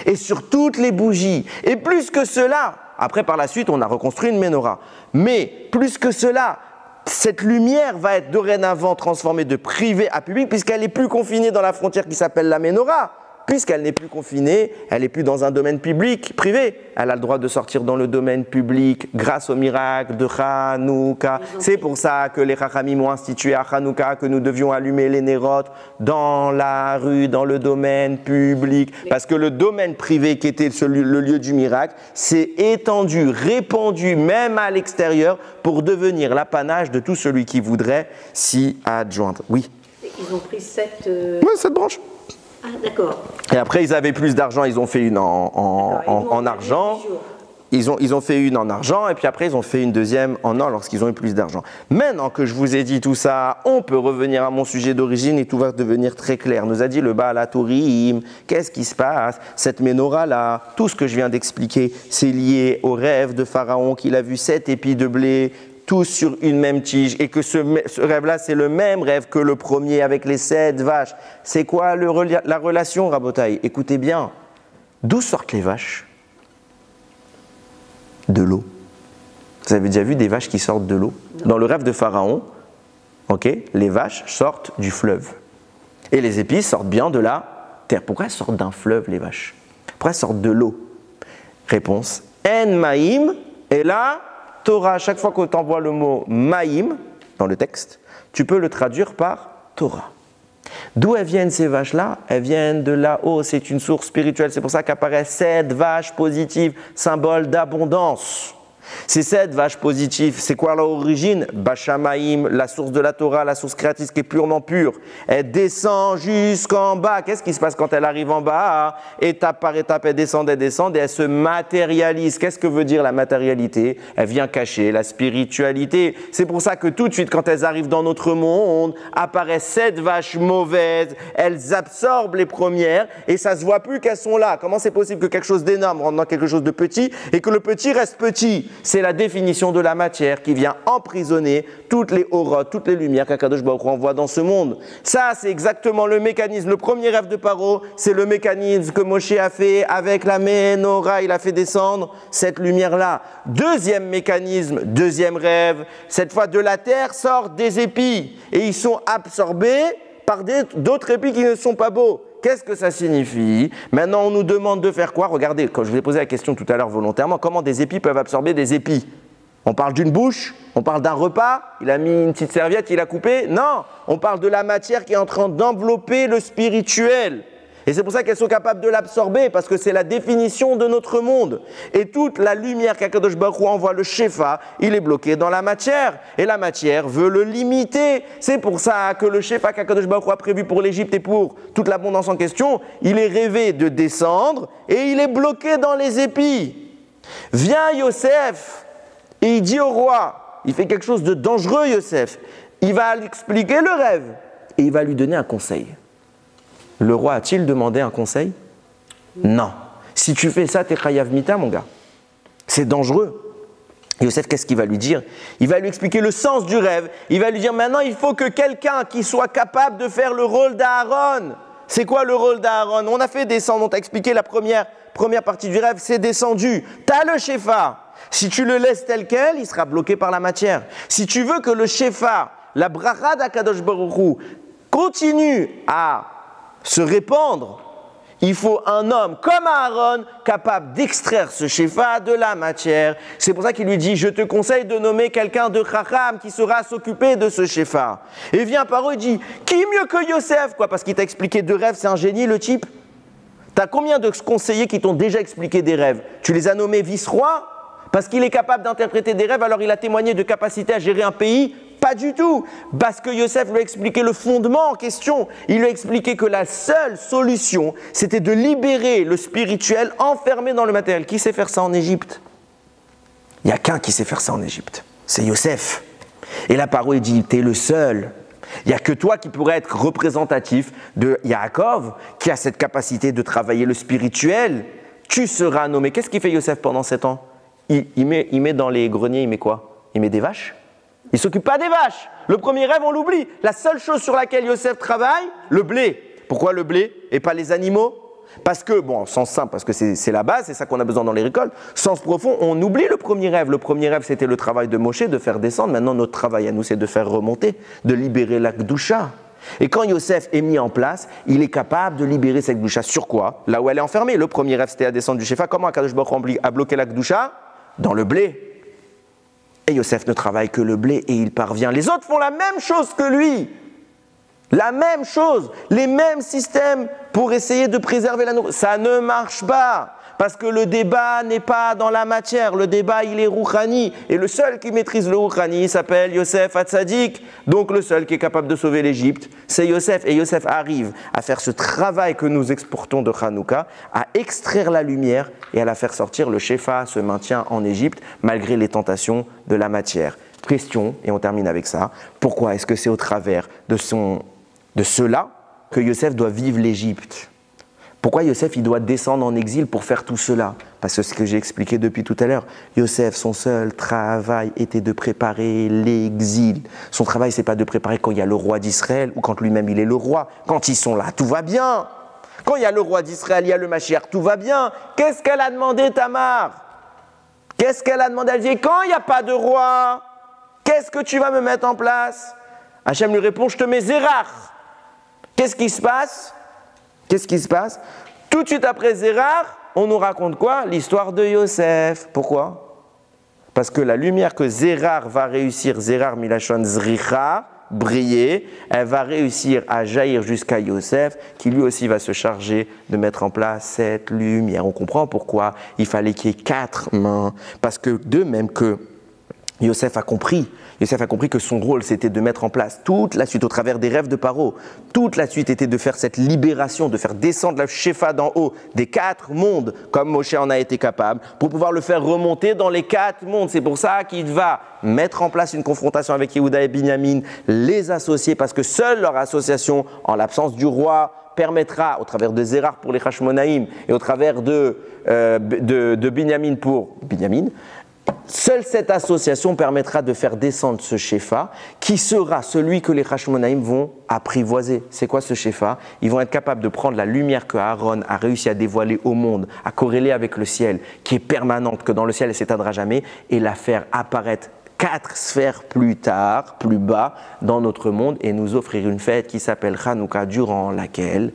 et sur toutes les bougies. Et plus que cela, après par la suite on a reconstruit une menorah, mais plus que cela, cette lumière va être dorénavant transformée de privé à public puisqu'elle n'est plus confinée dans la frontière qui s'appelle la menorah. Puisqu'elle n'est plus confinée, elle n'est plus dans un domaine public, privé. Elle a le droit de sortir dans le domaine public grâce au miracle de Hanouka. C'est pour ça que les Chachamim ont institué à Hanouka que nous devions allumer les nérotes dans la rue, dans le domaine public. Parce que le domaine privé qui était le lieu du miracle s'est étendu, répandu même à l'extérieur pour devenir l'apanage de tout celui qui voudrait s'y adjoindre. Oui.
Ils ont pris 7...
Oui, 7 branches.
Ah, d'accord.
Et après, ils avaient plus d'argent, ils ont fait une en argent. Ils ont fait une en argent, et puis après, ils ont fait une deuxième en or lorsqu'ils ont eu plus d'argent. Maintenant que je vous ai dit tout ça, on peut revenir à mon sujet d'origine et tout va devenir très clair. Nous a dit le Baal HaTurim, qu'est-ce qui se passe? Cette menorah-là, tout ce que je viens d'expliquer, c'est lié au rêve de Pharaon qu'il a vu 7 épis de blé, tous sur une même tige, et que ce rêve-là, c'est le même rêve que le premier avec les 7 vaches. C'est quoi la relation, Rabotai? Écoutez bien, d'où sortent les vaches? De l'eau. Vous avez déjà vu des vaches qui sortent de l'eau? Dans le rêve de Pharaon, les vaches sortent du fleuve. Et les épis sortent bien de la terre. Pourquoi elles sortent d'un fleuve, les vaches? Pourquoi elles sortent de l'eau? Réponse, En Maïm, et là, Torah, chaque fois qu'on t'envoie le mot Maïm dans le texte, tu peux le traduire par Torah. D'où elles viennent ces vaches-là? Elles viennent de là-haut, c'est une source spirituelle. C'est pour ça qu'apparaissent 7 vaches positives, symbole d'abondance. Ces 7 vaches positives, c'est quoi leur origine? Bashamaïm, la source de la Torah, la source créatrice qui est purement pure. Elle descend jusqu'en bas. Qu'est-ce qui se passe quand elle arrive en bas? Étape par étape, elle descend et elle se matérialise. Qu'est-ce que veut dire la matérialité? Elle vient cacher la spiritualité. C'est pour ça que tout de suite, quand elles arrivent dans notre monde, apparaissent 7 vaches mauvaises. Elles absorbent les premières et ça ne se voit plus qu'elles sont là. Comment c'est possible que quelque chose d'énorme rentre dans quelque chose de petit et que le petit reste petit? c'est la définition de la matière qui vient emprisonner toutes les auras, toutes les lumières qu'Akadosh Baruch Hu envoie dans ce monde. Ça, c'est exactement le mécanisme. Le premier rêve de Paro, c'est le mécanisme que Moshe a fait avec la Ménorah. Il a fait descendre cette lumière-là. Deuxième mécanisme, deuxième rêve, cette fois de la terre sortent des épis et ils sont absorbés par d'autres épis qui ne sont pas beaux. Qu'est-ce que ça signifie? Maintenant, on nous demande de faire quoi? Regardez, quand je vous ai posé la question tout à l'heure volontairement, comment des épis peuvent absorber des épis? On parle d'une bouche? On parle d'un repas? Il a mis une petite serviette, il a coupé? Non, on parle de la matière qui est en train d'envelopper le spirituel. Et c'est pour ça qu'elles sont capables de l'absorber, parce que c'est la définition de notre monde. Et toute la lumière qu'Akadosh Baruch Hu envoie, le Shefa, il est bloqué dans la matière. Et la matière veut le limiter. C'est pour ça que le Shefa qu'Akadosh Baruch Hu a prévu pour l'Égypte et pour toute l'abondance en question, il est rêvé de descendre et il est bloqué dans les épis. Vient Yosef et il dit au roi, il fait quelque chose de dangereux Yosef, il va lui expliquer le rêve et il va lui donner un conseil. Le roi a-t-il demandé un conseil? Non. Si tu fais ça, t'es chayav mita, mon gars. C'est dangereux. Yosef, qu'est-ce qu'il va lui dire? Il va lui expliquer le sens du rêve. Il va lui dire, maintenant, il faut que quelqu'un qui soit capable de faire le rôle d'Aaron. C'est quoi le rôle d'Aaron? On a fait descendre, on t'a expliqué la première partie du rêve, c'est descendu. T'as le Shefa. Si tu le laisses tel quel, il sera bloqué par la matière. Si tu veux que le Shefa, la bracha d'Akadosh Baruch Hu, continue à se répandre, il faut un homme comme Aaron capable d'extraire ce Shefa de la matière. C'est pour ça qu'il lui dit, je te conseille de nommer quelqu'un de Chacham qui sera s'occuper de ce Shefa. Et vient Paro et dit, qui mieux que Yosef? Quoi, parce qu'il t'a expliqué deux rêves, c'est un génie le type. T'as combien de conseillers qui t'ont déjà expliqué des rêves? Tu les as nommés vice-rois? Parce qu'il est capable d'interpréter des rêves, alors il a témoigné de capacité à gérer un pays? Pas du tout. Parce que Yosef lui a expliqué le fondement en question. Il lui a expliqué que la seule solution, c'était de libérer le spirituel enfermé dans le matériel. Qui sait faire ça en Égypte? Il n'y a qu'un qui sait faire ça en Égypte. C'est Yosef. Et la parole dit, t'es le seul. Il n'y a que toi qui pourrais être représentatif de Yaakov, qui a cette capacité de travailler le spirituel. Tu seras nommé. Qu'est-ce qu'il fait Yosef pendant 7 ans? Il met dans les greniers, il met quoi? Il met des vaches? Il ne s'occupe pas des vaches. Le premier rêve, on l'oublie. La seule chose sur laquelle Yosef travaille, le blé. Pourquoi le blé et pas les animaux? Parce que, bon, sens simple, parce que c'est la base, c'est ça qu'on a besoin dans les récoltes. Sens profond, on oublie le premier rêve. Le premier rêve, c'était le travail de Moshe, de faire descendre. Maintenant, notre travail à nous, c'est de faire remonter, de libérer la Kedusha. Et quand Yosef est mis en place, il est capable de libérer cette Kedusha. Sur quoi? Là où elle est enfermée. Le premier rêve, c'était la descente du Shefa. Comment Akadosh Baruch Hu a bloqué la Kedusha? Dans le blé. Et Yosef ne travaille que le blé et il parvient. Les autres font la même chose que lui. La même chose. Les mêmes systèmes pour essayer de préserver la nourriture. Ça ne marche pas. Parce que le débat n'est pas dans la matière. Le débat, il est rouhani. Et le seul qui maîtrise le rouhani s'appelle Yosef Hatzadik. Donc le seul qui est capable de sauver l'Égypte, c'est Yosef. Et Yosef arrive à faire ce travail que nous exportons de Hanouka, à extraire la lumière et à la faire sortir. Le Shefa se maintient en Égypte malgré les tentations de la matière. Question, et on termine avec ça. Pourquoi est-ce que c'est au travers de cela que Yosef doit vivre l'Égypte? Pourquoi Yosef il doit descendre en exil pour faire tout cela? Parce que ce que j'ai expliqué depuis tout à l'heure, Yosef, son seul travail était de préparer l'exil. Son travail, c'est pas de préparer quand il y a le roi d'Israël ou quand lui-même il est le roi. Quand ils sont là, tout va bien. Quand il y a le roi d'Israël, il y a le Mashiach, tout va bien. Qu'est-ce qu'elle a demandé, Tamar? Qu'est-ce qu'elle a demandé? Elle dit, quand il n'y a pas de roi, qu'est-ce que tu vas me mettre en place? Hachem lui répond, je te mets Zérach. Qu'est-ce qui se passe? Qu'est-ce qui se passe? Tout de suite après Zérach, on nous raconte quoi? L'histoire de Yosef. Pourquoi? Parce que la lumière que Zérach va réussir, Zérach Milachon Zricha, briller, elle va réussir à jaillir jusqu'à Yosef, qui lui aussi va se charger de mettre en place cette lumière. On comprend pourquoi il fallait qu'il y ait 4 mains. Parce que de même que Yosef a compris que son rôle c'était de mettre en place toute la suite au travers des rêves de Paro. Toute la suite était de faire cette libération, de faire descendre la Shefa d'en haut des 4 mondes, comme Moshe en a été capable, pour pouvoir le faire remonter dans les 4 mondes. C'est pour ça qu'il va mettre en place une confrontation avec Yehuda et Binyamin, les associer, parce que seule leur association, en l'absence du roi, permettra, au travers de Zérach pour les Hashmonaïm et au travers de Binyamin pour Binyamin, Seule cette association permettra de faire descendre ce Shefa, qui sera celui que les Hashmonaïm vont apprivoiser. C'est quoi ce Shefa? Ils vont être capables de prendre la lumière que Aaron a réussi à dévoiler au monde, à corréler avec le ciel, qui est permanente, que dans le ciel elle ne s'éteindra jamais, et la faire apparaître 4 sphères plus tard, plus bas, dans notre monde, et nous offrir une fête qui s'appelle Hanouka, durant laquelle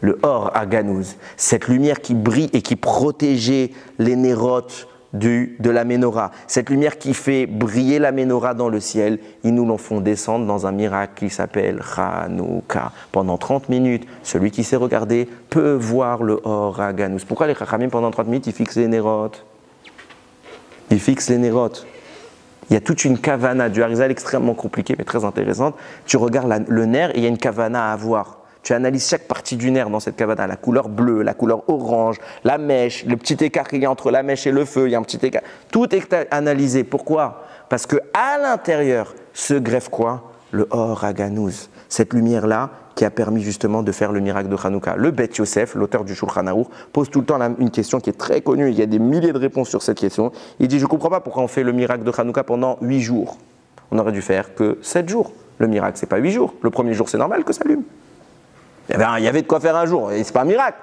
le Or Aganouz, cette lumière qui brille et qui protégeait les nérotes de la Ménorah, cette lumière qui fait briller la Ménorah dans le ciel, ils nous l'en font descendre dans un miracle qui s'appelle Hanouka. Pendant 30 minutes, celui qui sait regarder peut voir le Or Aganouz. Pourquoi les Chachamim, pendant 30 minutes, ils fixent les nérotes? Ils fixent les nérotes. Il y a toute une kavana du Harizal extrêmement compliquée mais très intéressante. Tu regardes le nerf et il y a une kavana à avoir. Tu analyses chaque partie du nerf dans cette kavana, la couleur bleue, la couleur orange, la mèche, le petit écart qu'il y a entre la mèche et le feu, il y a un petit écart. Tout est analysé. Pourquoi? Parce qu'à l'intérieur se greffe quoi? Le Or Aganouz. Cette lumière-là qui a permis justement de faire le miracle de Hanouka. Le Bet Yosef, l'auteur du Shulchan Aruch, pose tout le temps une question qui est très connue. Il y a des milliers de réponses sur cette question. Il dit, je ne comprends pas pourquoi on fait le miracle de Hanouka pendant 8 jours. On aurait dû faire que 7 jours. Le miracle, ce n'est pas 8 jours. Le premier jour, c'est normal que ça allume. Il y avait de quoi faire un jour, et ce n'est pas un miracle.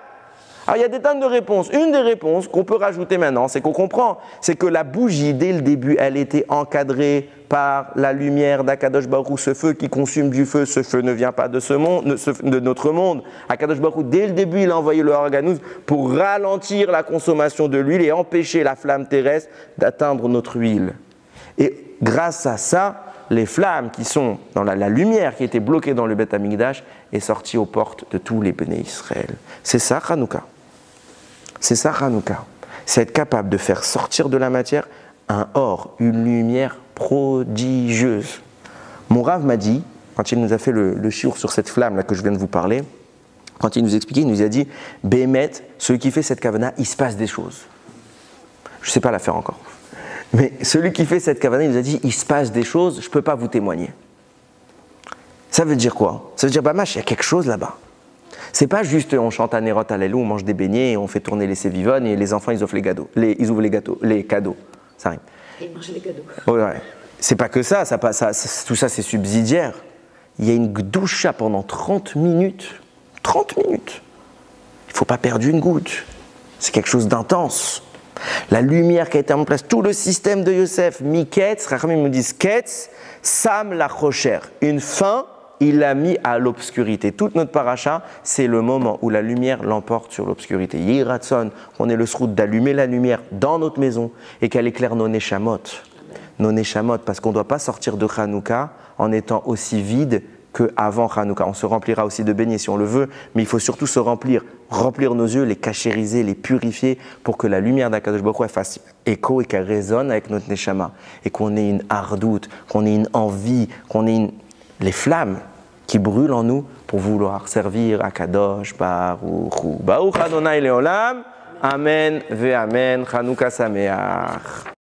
Alors il y a des tonnes de réponses. Une des réponses qu'on peut rajouter maintenant, c'est qu'on comprend, c'est que la bougie, dès le début, elle était encadrée par la lumière d'Akadosh Baruch Hu, ce feu qui consume du feu. Ce feu ne vient pas de ce monde, de notre monde. Akadosh Baruch Hu, dès le début, il a envoyé le Or Aganouz pour ralentir la consommation de l'huile et empêcher la flamme terrestre d'atteindre notre huile. Et grâce à ça, les flammes qui sont dans la lumière qui était bloquée dans le Beth Amikdash est sortie aux portes de tous les Béné Israël. C'est ça Hanouka. C'est ça Hanouka. C'est être capable de faire sortir de la matière un or, une lumière prodigieuse. Mon Rav m'a dit, quand il nous a fait le shiur sur cette flamme là que je viens de vous parler, quand il nous expliquait, il nous a dit, Bémet, celui qui fait cette kavana, il se passe des choses. Je ne sais pas la faire encore. Mais celui qui fait cette kavana, il nous a dit, il se passe des choses, je ne peux pas vous témoigner. Ça veut dire quoi? Ça veut dire, Bamash, il y a quelque chose là-bas. C'est pas juste on chante à Nerot à l'Elou, on mange des beignets, on fait tourner les sévivones et les enfants ils ouvrent les cadeaux. Ça arrive.
Et ils mangent les cadeaux.
Ouais. C'est pas que ça, tout ça c'est subsidiaire. Il y a une gdoucha pendant 30 minutes. 30 minutes. Il ne faut pas perdre une goutte. C'est quelque chose d'intense. La lumière qui a été en place, tout le système de Yosef, Miketz, Rachamim me disent Ketz, Sam la Rocher. Une fin, il l'a mis à l'obscurité. Toute notre paracha, c'est le moment où la lumière l'emporte sur l'obscurité. Yiratson, on est le srout d'allumer la lumière dans notre maison et qu'elle éclaire nos neshamot. Nos neshamot, parce qu'on ne doit pas sortir de Hanouka en étant aussi vide qu'avant Hanouka. On se remplira aussi de beignets si on le veut, mais il faut surtout se remplir nos yeux, les cachériser, les purifier pour que la lumière d'Akadosh Baruch Hu fasse écho et qu'elle résonne avec notre neshama et qu'on ait une hardoute, qu'on ait une envie, qu'on ait les flammes qui brûlent en nous pour vouloir servir Akadosh Baruch Hu. Baruch Adonai Leolam, Amen ve Amen, Hanouka Sameach.